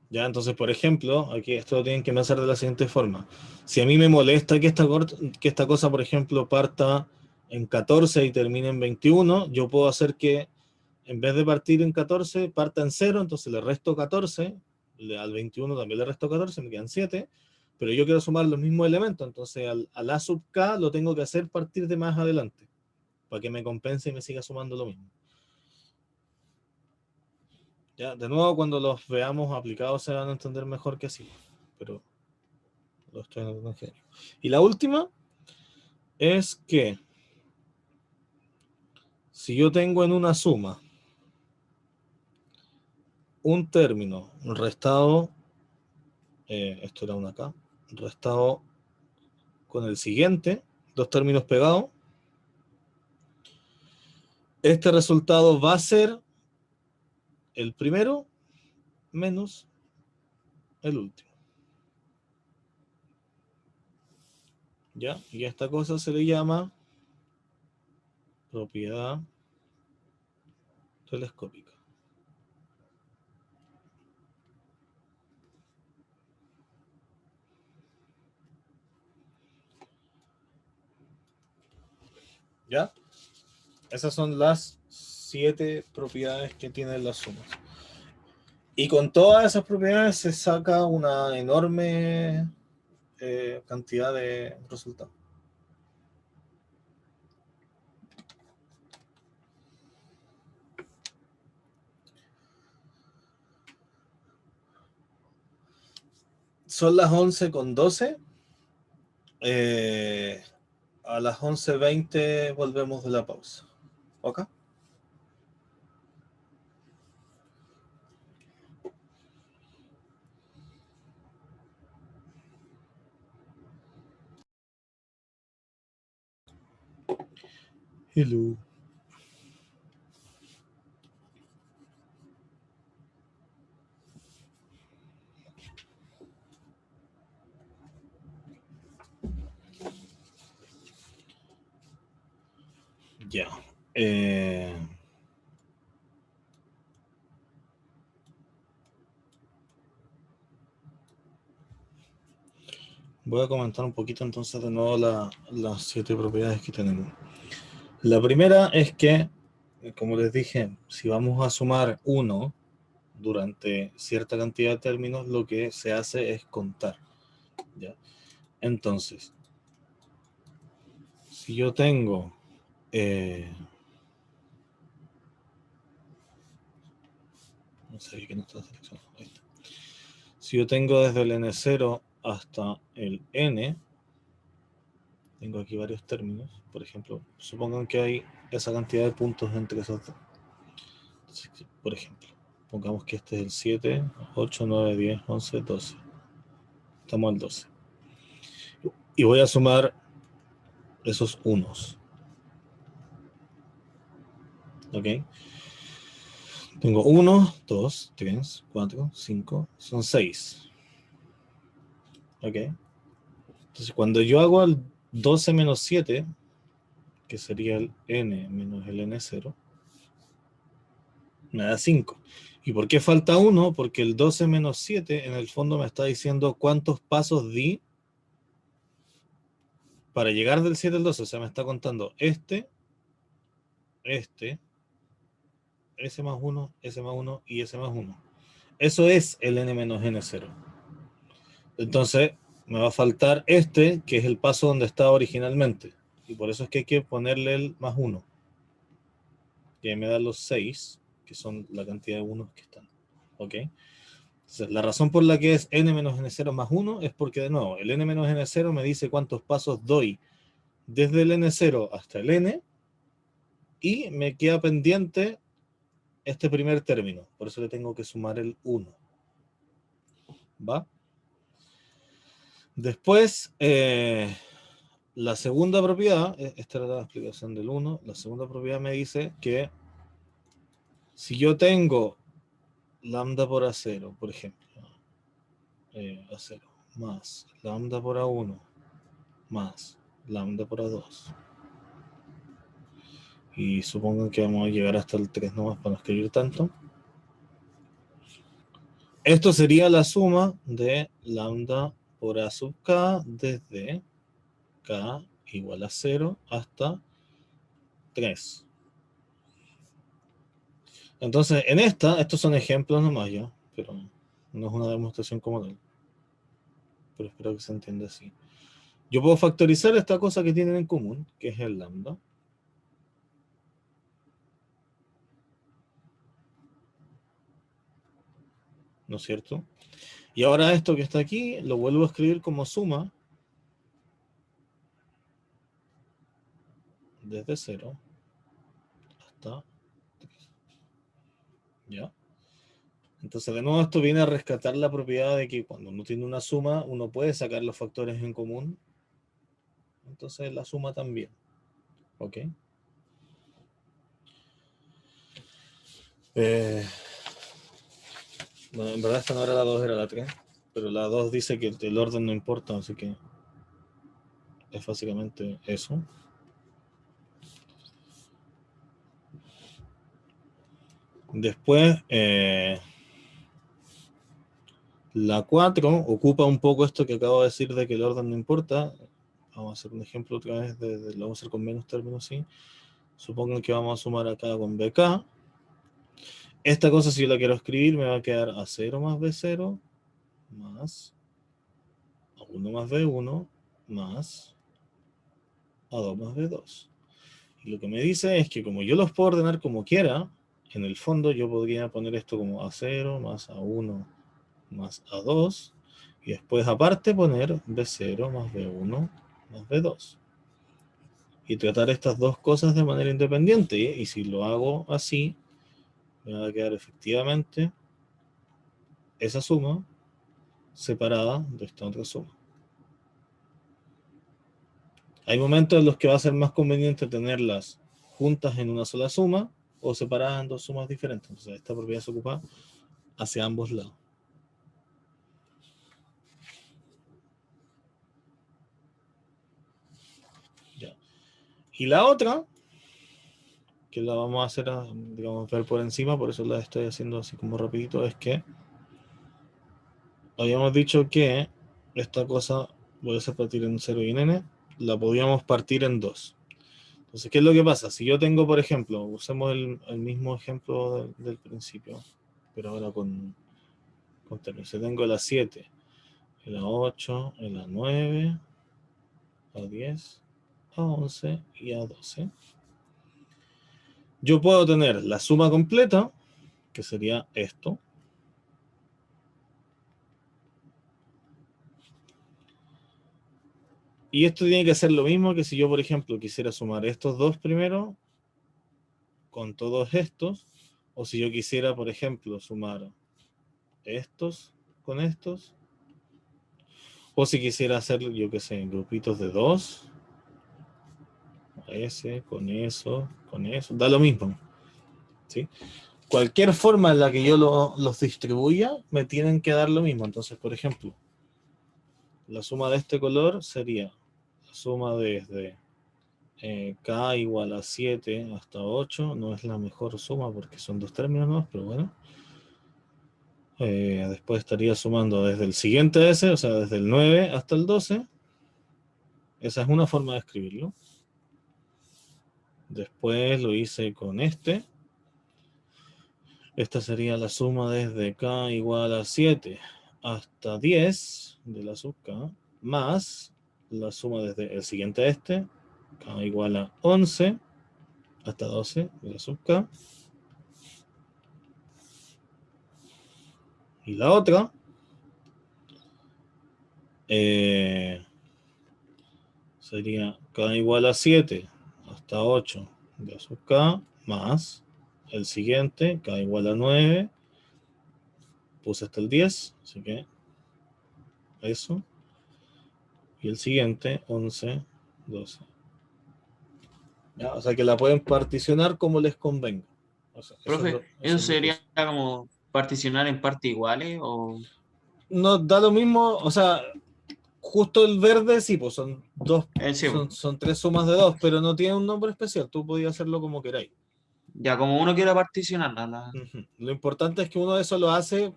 Ya, entonces, por ejemplo, aquí esto lo tienen que pensar de la siguiente forma. Si a mí me molesta que esta cosa, por ejemplo, parta en 14 y termine en 21, yo puedo hacer que en vez de partir en 14, parta en 0, entonces le resto 14, al 21 también le resto 14, me quedan 7, pero yo quiero sumar los mismos elementos, entonces al A sub K lo tengo que hacer partir de más adelante, para que me compense y me siga sumando lo mismo. Ya, de nuevo, cuando los veamos aplicados se van a entender mejor que así, pero lo estoy en genio. Y la última es que si yo tengo en una suma un término restado, esto era una K, restado con el siguiente, 2 términos pegados, este resultado va a ser el primero menos el último. ¿Ya? Y a esta cosa se le llama propiedad telescópica. ¿Ya? Esas son las 7 propiedades que tienen las sumas. Y con todas esas propiedades se saca una enorme cantidad de resultados. Son las 11:12. A las 11:20 volvemos de la pausa. ¿Ok? Hello. Ya. Voy a comentar un poquito entonces de nuevo las 7 propiedades que tenemos. La primera es que como les dije, si vamos a sumar 1 durante cierta cantidad de términos, lo que se hace es contar, ¿ya? Entonces, si yo tengo no sabía que no estaba seleccionado. Ahí está. Si yo tengo desde el n0 hasta el n, tengo aquí varios términos. Por ejemplo, supongan que hay esa cantidad de puntos entre esos dos. Entonces, por ejemplo, pongamos que este es el 7, 8, 9, 10, 11, 12. Estamos al 12. Y voy a sumar esos unos. ¿Ok? Tengo 1, 2, 3, 4, 5, son 6. ¿Ok? Entonces, cuando yo hago el 12 menos 7, que sería el n menos el n0, me da 5. ¿Y por qué falta 1? Porque el 12 menos 7 en el fondo me está diciendo cuántos pasos di para llegar del 7 al 12. O sea, me está contando este, ese más 1, ese más 1 y ese más 1. Eso es el n menos n0. Entonces, me va a faltar este, que es el paso donde estaba originalmente. Y por eso es que hay que ponerle el más 1. Y ahí me da los 6, que son la cantidad de unos que están. ¿Ok? Entonces, la razón por la que es n menos n0 más 1 es porque, de nuevo, el n menos n0 me dice cuántos pasos doy desde el n0 hasta el n y me queda pendiente este primer término. Por eso le tengo que sumar el 1. ¿Va? Después, la segunda propiedad, esta era la explicación del 1, la segunda propiedad me dice que si yo tengo lambda por A0, por ejemplo, A0 más lambda por A1 más lambda por A2, y supongo que vamos a llegar hasta el 3 nomás para no escribir tanto, esto sería la suma de lambda por A sub k desde k igual a 0 hasta 3. Entonces, en estos son ejemplos nomás ya, pero no es una demostración como tal. Pero espero que se entienda así. Yo puedo factorizar esta cosa que tienen en común, que es el lambda. ¿No es cierto? Y ahora esto que está aquí, lo vuelvo a escribir como suma desde 0 hasta 3. ¿Ya? Entonces, de nuevo, esto viene a rescatar la propiedad de que cuando uno tiene una suma, uno puede sacar los factores en común. Entonces, la suma también. ¿Ok? Bueno, en verdad esta no era la 2, era la 3. Pero la 2 dice que el orden no importa, así que es básicamente eso. Después, la 4 ocupa un poco esto que acabo de decir de que el orden no importa. Vamos a hacer un ejemplo otra vez, lo vamos a hacer con menos términos, ¿sí? Supongo que vamos a sumar acá con BK. Esta cosa, si yo la quiero escribir, me va a quedar A0 más B0 más A1 más B1 más A2 más B2. Y lo que me dice es que como yo los puedo ordenar como quiera, en el fondo yo podría poner esto como A0 más A1 más A2 y después aparte poner B0 más B1 más B2. Y tratar estas dos cosas de manera independiente. Y si lo hago así, me va a quedar efectivamente esa suma separada de esta otra suma. Hay momentos en los que va a ser más conveniente tenerlas juntas en una sola suma o separadas en dos sumas diferentes. Entonces esta propiedad se ocupa hacia ambos lados. Ya. Y la otra, que la vamos a hacer, digamos, ver por encima, por eso la estoy haciendo así como rapidito, es que habíamos dicho que esta cosa puede ser partir en 0 y en n, la podíamos partir en 2. Entonces, ¿qué es lo que pasa? Si yo tengo, por ejemplo, usemos el mismo ejemplo del principio, pero ahora con términos. Si tengo la 7, la 8, la 9, a 10, a 11 y a 12. Yo puedo tener la suma completa, que sería esto. Y esto tiene que ser lo mismo que si yo, por ejemplo, quisiera sumar estos dos primero con todos estos, o si yo quisiera, por ejemplo, sumar estos con estos, o si quisiera hacer, yo qué sé, grupitos de 2, ese, con eso, da lo mismo, ¿sí? Cualquier forma en la que yo los distribuya, me tienen que dar lo mismo. Entonces, por ejemplo, la suma de este color sería la suma desde K igual a 7 hasta 8. No es la mejor suma porque son dos términos más, pero bueno. Después estaría sumando desde el siguiente a ese, o sea, desde el 9 hasta el 12. Esa es una forma de escribirlo. Después lo hice con este. Esta sería la suma desde K igual a 7 hasta 10 de la sub K, más la suma desde el siguiente a este, K igual a 11 hasta 12 de la sub K. Y la otra sería K igual a 7 hasta 8 de la sub K, más el siguiente, K igual a 9, puse hasta el 10, así que eso. Y el siguiente, 11, 12. ¿Ya? O sea que la pueden particionar como les convenga. O sea, Profe, ¿eso eso es lo que sería es. como particionar en partes iguales o...? No da lo mismo, o sea, justo el verde sí, pues son dos, Sí, po. son tres sumas de dos, pero no tiene un nombre especial, tú podías hacerlo como queráis. Ya, como uno quiera particionarla. Ujú. Lo importante es que uno de eso lo hace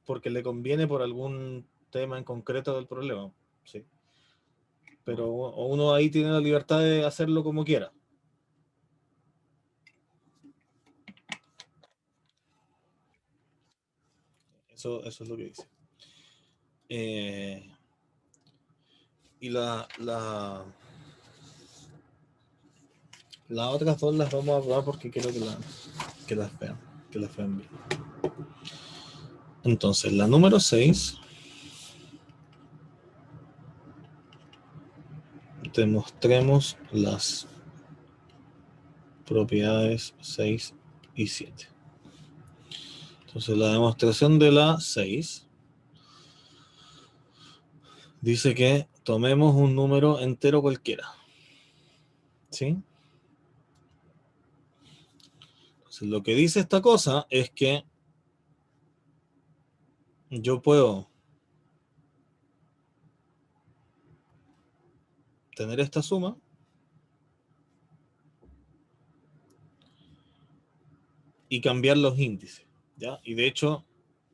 porque le conviene por algún tema en concreto del problema. Sí. Pero uno ahí tiene la libertad de hacerlo como quiera. Eso es lo que dice. Y las otras dos las vamos a probar porque quiero que las vean bien. Entonces, la número 6, demostremos las propiedades 6 y 7. Entonces, la demostración de la 6 dice que tomemos un número entero cualquiera. ¿Sí? Entonces, lo que dice esta cosa es que yo puedo tener esta suma y cambiar los índices, ¿ya? Y de hecho,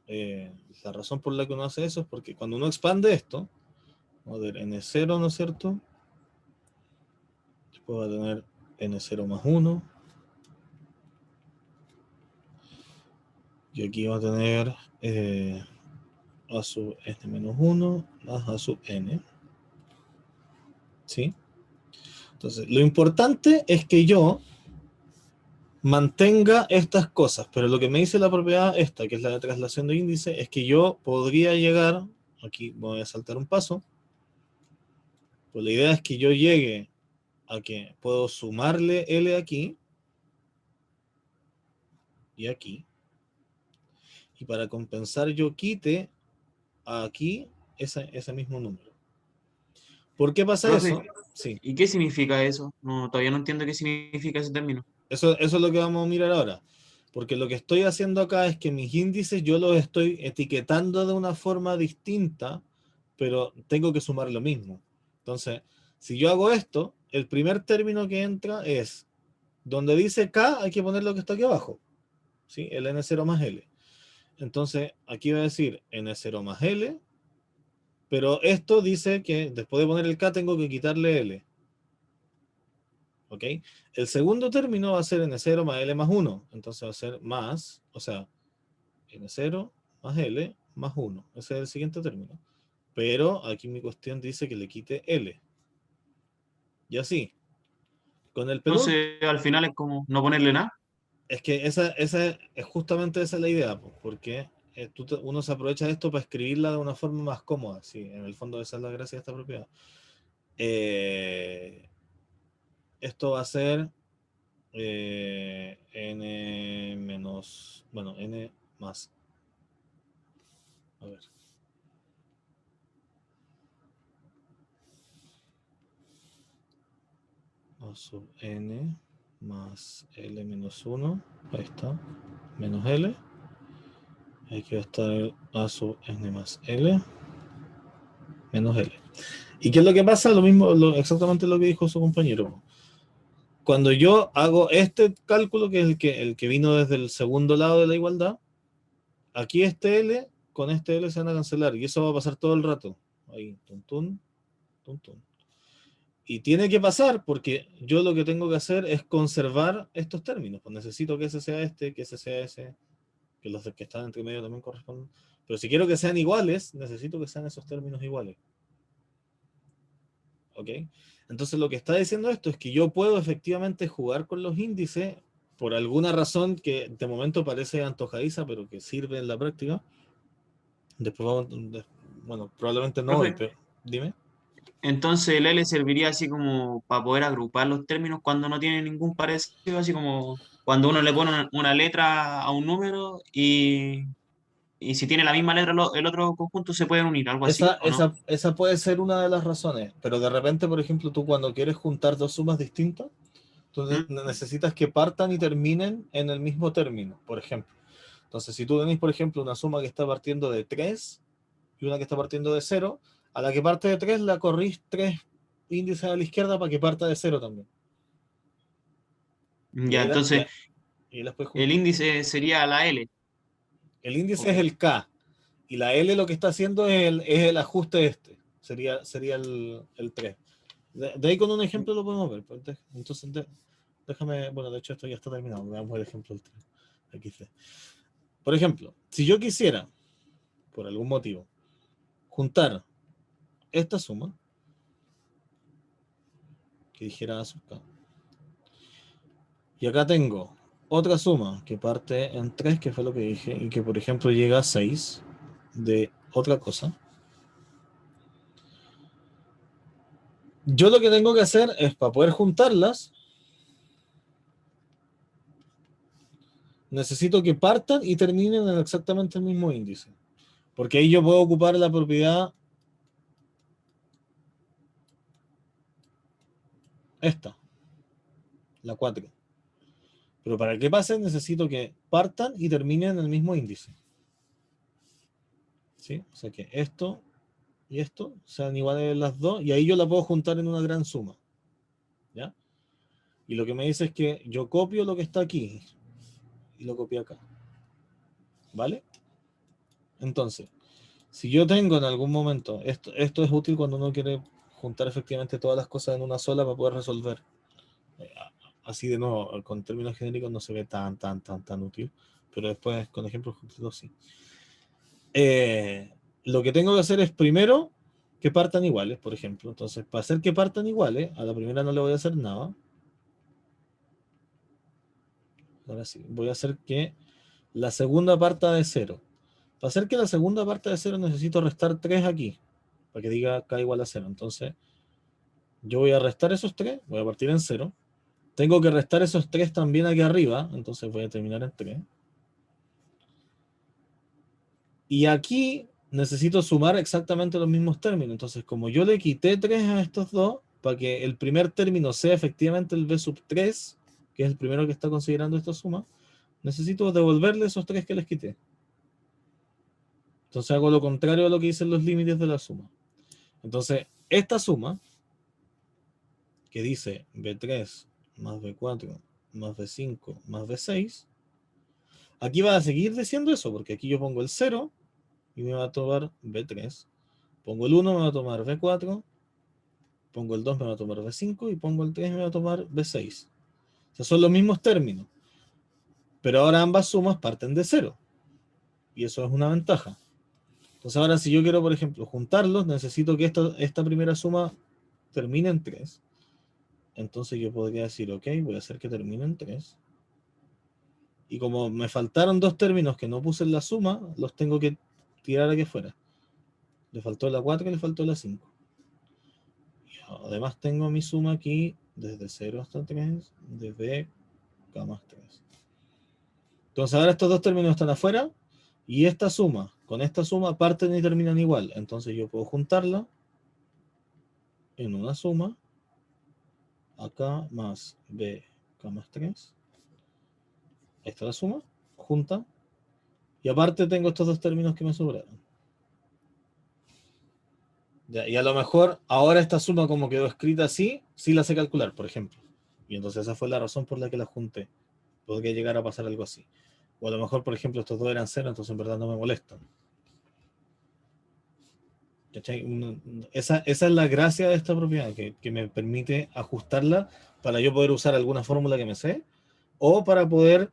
la razón por la que uno hace eso es porque cuando uno expande esto, vamos a ver, n0, ¿no es cierto? Después va a tener n0 más 1. Y aquí va a tener a sub n menos 1 más a sub n. ¿Sí? Entonces, lo importante es que yo mantenga estas cosas, pero lo que me dice la propiedad esta, que es la de traslación de índice, es que yo podría llegar, aquí voy a saltar un paso, pues la idea es que yo llegue a que puedo sumarle L aquí y aquí, y para compensar yo quite aquí ese mismo número. ¿Por qué pasa Profe, eso? Sí, ¿y qué significa eso? No, todavía no entiendo qué significa ese término. eso es lo que vamos a mirar ahora. Porque lo que estoy haciendo acá es que mis índices yo los estoy etiquetando de una forma distinta, pero tengo que sumar lo mismo. Entonces, si yo hago esto, el primer término que entra es, donde dice K, hay que poner lo que está aquí abajo, ¿sí? El N0 más L. Entonces, aquí va a decir N0 más L, pero esto dice que después de poner el K tengo que quitarle L. ¿ok? El segundo término va a ser n0 más L más 1. Entonces va a ser más, o sea, n0 más L más 1. Ese es el siguiente término. Pero aquí mi cuestión dice que le quite L. Y así. Con el penúltimo. Entonces, al final es como no ponerle nada. Es que esa es justamente esa es la idea, po, porque uno se aprovecha de esto para escribirla de una forma más cómoda. Sí, en el fondo esa es la gracia de esta propiedad. Esto va a ser n menos, bueno, n más. A ver. A sub n más L menos 1. Ahí está. Menos L. Aquí va a estar A sub n más L menos L. ¿Y qué es lo que pasa? Lo mismo, exactamente lo que dijo su compañero. Cuando yo hago este cálculo, que es el que vino desde el segundo lado de la igualdad, aquí este L con este L se van a cancelar. Y eso va a pasar todo el rato. Ahí, tun, tun, tun, tun. Y tiene que pasar porque yo lo que tengo que hacer es conservar estos términos. Pues necesito que ese sea este, que ese sea ese, que los que están entre medio también corresponden. Pero si quiero que sean iguales, necesito que sean esos términos iguales. ¿Ok? Entonces lo que está diciendo esto es que yo puedo efectivamente jugar con los índices por alguna razón que de momento parece antojadiza, pero que sirve en la práctica. Después vamos, bueno, probablemente no hoy, Profe, pero dime. entonces el L serviría así como para poder agrupar los términos cuando no tiene ningún parecido, así como cuando uno le pone una letra a un número y si tiene la misma letra el otro conjunto se pueden unir, algo así, ¿o no? Esa puede ser una de las razones, pero de repente, por ejemplo, tú cuando quieres juntar dos sumas distintas, tú ¿Mm? necesitas que partan y terminen en el mismo término, por ejemplo. Entonces, si tú tenés, por ejemplo, una suma que está partiendo de 3 y una que está partiendo de 0, a la que parte de 3 la corrís 3 índices a la izquierda para que parta de 0 también. Y Ya, entonces ahí las puedes el juntar. índice sería la L. El índice Ok. es el K y la L lo que está haciendo es el ajuste este. Sería el 3. De ahí con un ejemplo lo podemos ver. Entonces, déjame, bueno, de hecho esto ya está terminado. Veamos el ejemplo del 3. Aquí está. Por ejemplo, si yo quisiera, por algún motivo, juntar esta suma, que dijera A sub K, y acá tengo otra suma que parte en 3, que fue lo que dije, y que por ejemplo llega a 6 de otra cosa. Yo lo que tengo que hacer es, para poder juntarlas, necesito que partan y terminen en exactamente el mismo índice. Porque ahí yo puedo ocupar la propiedad esta, la 4. Pero para que pase necesito que partan y terminen en el mismo índice. ¿Sí? O sea que esto y esto sean iguales las dos y ahí yo la puedo juntar en una gran suma. ¿Ya? Y lo que me dice es que yo copio lo que está aquí y lo copio acá. ¿Vale? Entonces, si yo tengo en algún momento, esto es útil cuando uno quiere juntar efectivamente todas las cosas en una sola para poder resolver. Así de nuevo, con términos genéricos no se ve tan útil, pero después con ejemplos concretos sí. Lo que tengo que hacer es primero que partan iguales, por ejemplo. Entonces, para hacer que partan iguales, a la primera no le voy a hacer nada. Ahora sí, voy a hacer que la segunda parta de 0. Para hacer que la segunda parta de 0 necesito restar 3 aquí, para que diga k igual a 0. Entonces, yo voy a restar esos 3, voy a partir en 0. Tengo que restar esos 3 también aquí arriba, entonces voy a terminar en 3. Y aquí necesito sumar exactamente los mismos términos. Entonces, como yo le quité 3 a estos dos, para que el primer término sea efectivamente el b sub 3, que es el primero que está considerando esta suma, necesito devolverle esos 3 que les quité. Entonces hago lo contrario a lo que dicen los límites de la suma. Entonces, esta suma, que dice b3 más b4 más b5 más b6, aquí va a seguir diciendo eso, porque aquí yo pongo el 0 y me va a tomar b3. Pongo el 1, me va a tomar b4. Pongo el 2, me va a tomar B5, y pongo el 3, me va a tomar B6. O sea, son los mismos términos, pero ahora ambas sumas parten de 0, y eso es una ventaja. Entonces ahora si yo quiero, por ejemplo, juntarlos, necesito que esta primera suma termine en 3. Entonces yo podría decir, ok, voy a hacer que termine en 3. Y como me faltaron dos términos que no puse en la suma, los tengo que tirar aquí afuera. Le faltó la 4 y le faltó la 5. Y además tengo mi suma aquí desde 0 hasta 3 de b k más 3. Entonces ahora estos dos términos están afuera, y esta suma con esta suma parten y terminan igual. Entonces yo puedo juntarla en una suma, acá más b k más 3. Ahí está la suma, junta. Y aparte tengo estos dos términos que me sobraron. Ya, y a lo mejor ahora esta suma como quedó escrita así, sí la sé calcular, por ejemplo. Y entonces esa fue la razón por la que la junté. Podría llegar a pasar algo así. O a lo mejor, por ejemplo, estos dos eran 0, entonces en verdad no me molestan. ¿Cachai? Esa es la gracia de esta propiedad, que me permite ajustarla para yo poder usar alguna fórmula que me sé, o para poder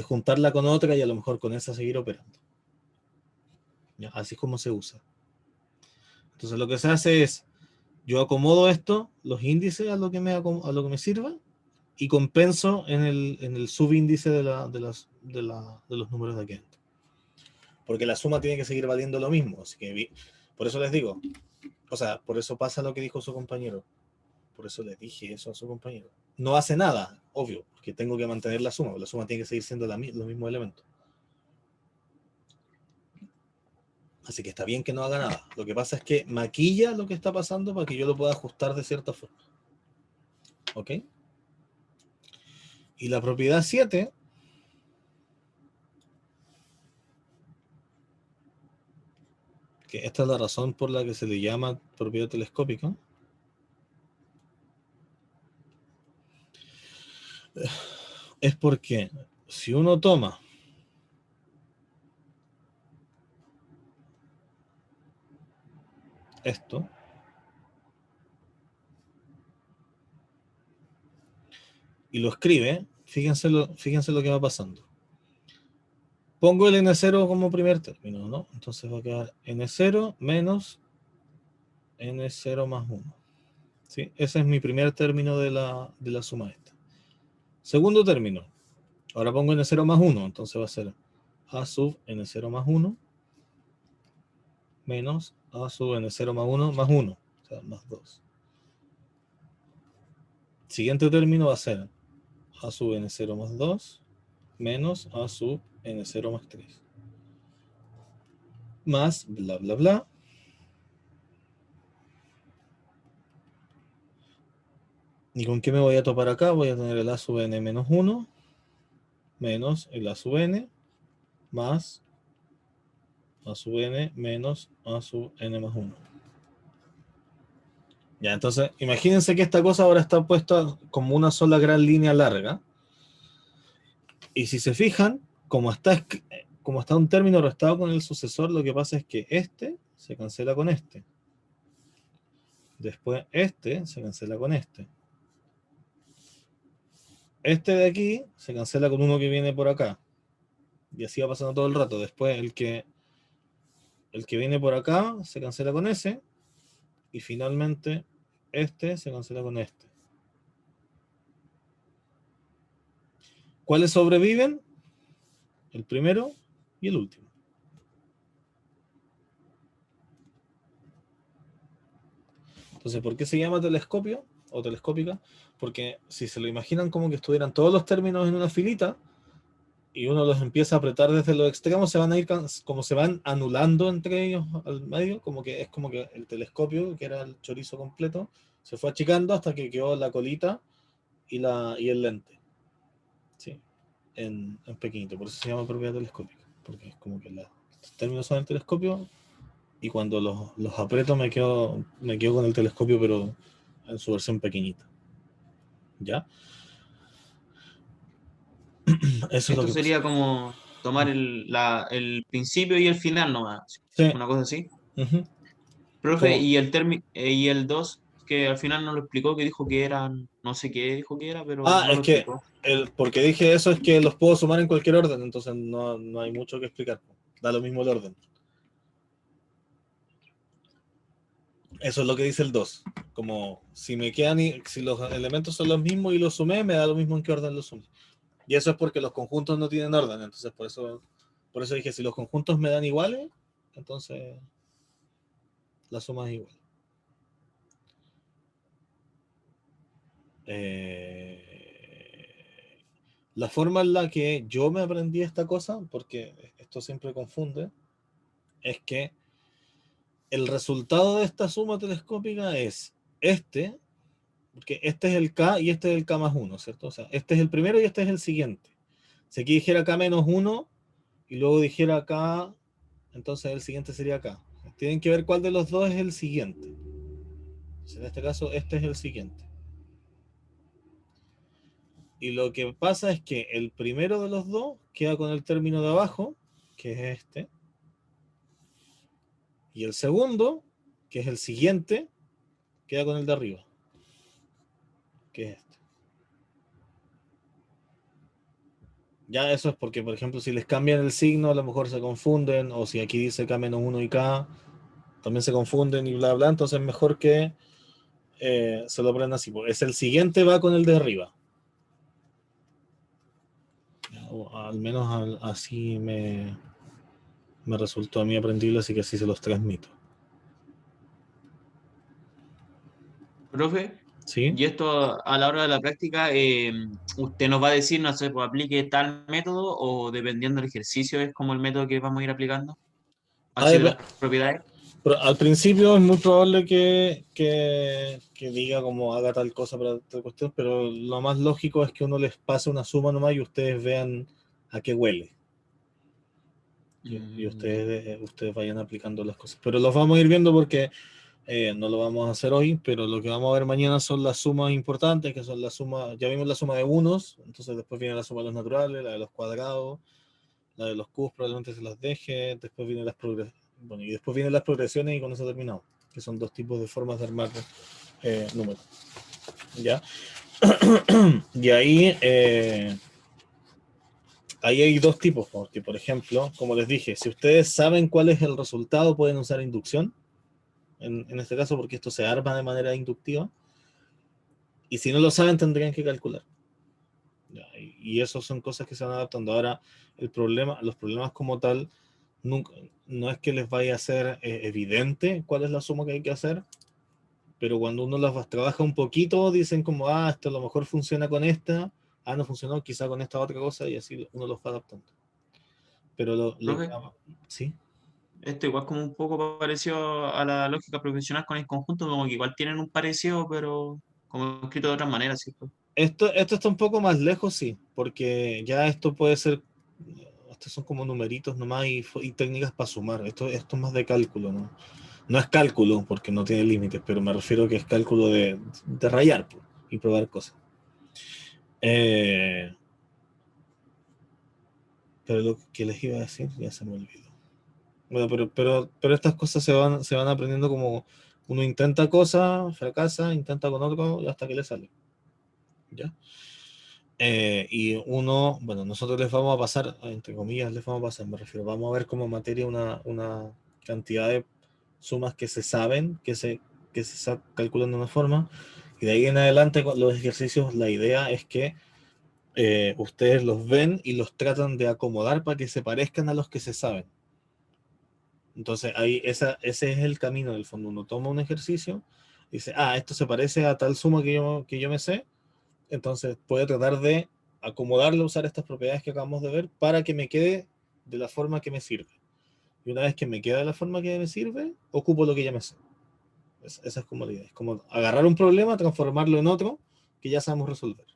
juntarla con otra y a lo mejor con esa seguir operando. ¿Ya? Así es como se usa. Entonces lo que se hace es, yo acomodo esto, los índices a lo que me sirva, y compenso en el subíndice de los números de aquí adentro. Porque la suma tiene que seguir valiendo lo mismo. Así que por eso les digo, o sea, por eso pasa lo que dijo su compañero. Por eso les dije eso a su compañero. No hace nada, obvio, porque tengo que mantener la suma tiene que seguir siendo los mismos elementos. Así que está bien que no haga nada. Lo que pasa es que maquilla lo que está pasando para que yo lo pueda ajustar de cierta forma. ¿Ok? Y la propiedad 7, que esta es la razón por la que se le llama propiedad telescópica, es porque si uno toma esto y lo escribe, fíjense lo que va pasando. Pongo el n0 como primer término, ¿no? Entonces va a quedar n0 menos n0 más 1. ¿Sí? Ese es mi primer término de la suma esta. Segundo término. Ahora pongo n0 más 1, entonces va a ser a sub n0 más 1 menos a sub n0 más 1 más 1, o sea, más 2. Siguiente término va a ser a sub n0 más 2 menos a sub n0 más 3. Más bla bla bla. ¿Y con qué me voy a topar acá? Voy a tener el a sub n menos 1 menos el a sub n más a sub n menos a sub n más 1. Ya, entonces, imagínense que esta cosa ahora está puesta como una sola gran línea larga. Y si se fijan, como está un término restado con el sucesor, lo que pasa es que este se cancela con este. Después este se cancela con este. Este de aquí se cancela con uno que viene por acá. Y así va pasando todo el rato. Después el que viene por acá se cancela con ese. Y finalmente este se cancela con este. ¿Cuáles sobreviven? El primero y el último. Entonces, ¿por qué se llama telescopio o telescópica? Porque si se lo imaginan como que estuvieran todos los términos en una filita y uno los empieza a apretar desde los extremos, se van a ir como se van anulando entre ellos al medio, como que es como que el telescopio, que era el chorizo completo, se fue achicando hasta que quedó la colita y el lente. Sí, en pequeñito. Por eso se llama propiedad telescópica, porque es como que los términos son el telescopio. Y cuando los aprieto me quedo con el telescopio, pero en su versión pequeñita. ¿Ya? Eso es lo Esto que sería pasa. como tomar el principio y el final nomás. Sí. Una cosa así. Uh-huh. Profe, ¿Cómo? y el 2 que al final no lo explicó, que dijo que eran, no sé qué dijo que era, pero Ah, no es lo que explicó. porque dije eso es que los puedo sumar en cualquier orden, entonces no hay mucho que explicar. Da lo mismo el orden. Eso es lo que dice el 2. Como si me quedan, si los elementos son los mismos y los sumé, me da lo mismo en qué orden los sumé. Y eso es porque los conjuntos no tienen orden, entonces por eso dije, si los conjuntos me dan iguales, entonces la suma es igual. La forma en la que yo me aprendí esta cosa, porque esto siempre confunde, es que el resultado de esta suma telescópica es este, porque este es el K y este es el K más 1, ¿cierto? O sea, este es el primero y este es el siguiente. Si aquí dijera K menos 1 y luego dijera K, entonces el siguiente sería K. Tienen que ver cuál de los dos es el siguiente. Entonces, en este caso, este es el siguiente. Y lo que pasa es que el primero de los dos queda con el término de abajo, que es este, y el segundo, que es el siguiente, queda con el de arriba, que es este. Ya eso es porque, por ejemplo, si les cambian el signo, a lo mejor se confunden, o si aquí dice K menos 1 y K, también se confunden y bla, bla. Entonces es mejor que se lo aprendan así. Es el siguiente va con el de arriba. O al menos así me resultó a mí aprendible, así que así se los transmito. Profe, ¿Sí? y esto a la hora de la práctica, usted nos va a decir, no sé, pues aplique tal método o dependiendo del ejercicio es como el método que vamos a ir aplicando, Ah, así de las propiedades. pero al principio es muy probable que diga como haga tal cosa para tal cuestión, pero lo más lógico es que uno les pase una suma nomás y ustedes vean a qué huele. Y Ya. ustedes vayan aplicando las cosas. Pero los vamos a ir viendo porque no lo vamos a hacer hoy, pero lo que vamos a ver mañana son las sumas importantes, que son las sumas, ya vimos la suma de unos, entonces después viene la suma de los naturales, la de los cuadrados, la de los cubos probablemente se las deje, después vienen las progresiones, bueno, y después vienen las progresiones y con eso terminamos, que son dos tipos de formas de armar números. ¿Ya? Y ahí hay dos tipos, porque por ejemplo, como les dije, si ustedes saben cuál es el resultado, pueden usar inducción, en este caso porque esto se arma de manera inductiva, y si no lo saben tendrían que calcular. ¿Ya? Y eso son cosas que se van adaptando. Ahora, los problemas como tal, nunca, no es que les vaya a ser evidente cuál es la suma que hay que hacer, pero cuando uno las trabaja un poquito, dicen como, esto a lo mejor funciona con esta, no funcionó, quizá con esta otra cosa, y así uno los va adaptando. Pero lo que... Profe, Sí. esto igual como un poco parecido a la lógica profesional con el conjunto, como que igual tienen un parecido, pero como escrito de otra manera, ¿cierto? Esto está un poco más lejos, sí, porque ya esto puede ser, estos son como numeritos nomás y técnicas para sumar. Esto es más de cálculo, ¿no? No es cálculo, porque no tiene límites, pero me refiero que es cálculo de rayar y probar cosas. Pero lo que les iba a decir ya se me olvidó. Bueno, pero estas cosas se van aprendiendo como uno intenta cosas, fracasa, intenta con otro hasta que le sale. ¿Ya? Y bueno, nosotros les vamos a pasar, entre comillas, les vamos a pasar, me refiero, vamos a ver como materia una cantidad de sumas que se saben, que se calculan de una forma, y de ahí en adelante con los ejercicios, la idea es que ustedes los ven y los tratan de acomodar para que se parezcan a los que se saben. Entonces, ahí ese es el camino del fondo. Uno toma un ejercicio y dice, esto se parece a tal suma que yo me sé, entonces puedo tratar de acomodarlo, usar estas propiedades que acabamos de ver para que me quede de la forma que me sirve. Y una vez que me queda de la forma que me sirve, ocupo lo que ya me sé. Esa es como la idea. Es como agarrar un problema, transformarlo en otro que ya sabemos resolver.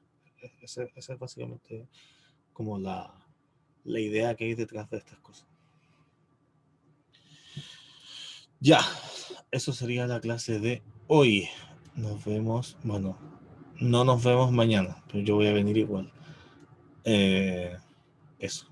Esa es básicamente como la idea que hay detrás de estas cosas. Ya, eso sería la clase de hoy. Nos vemos, bueno, no nos vemos mañana, pero yo voy a venir igual. Eso.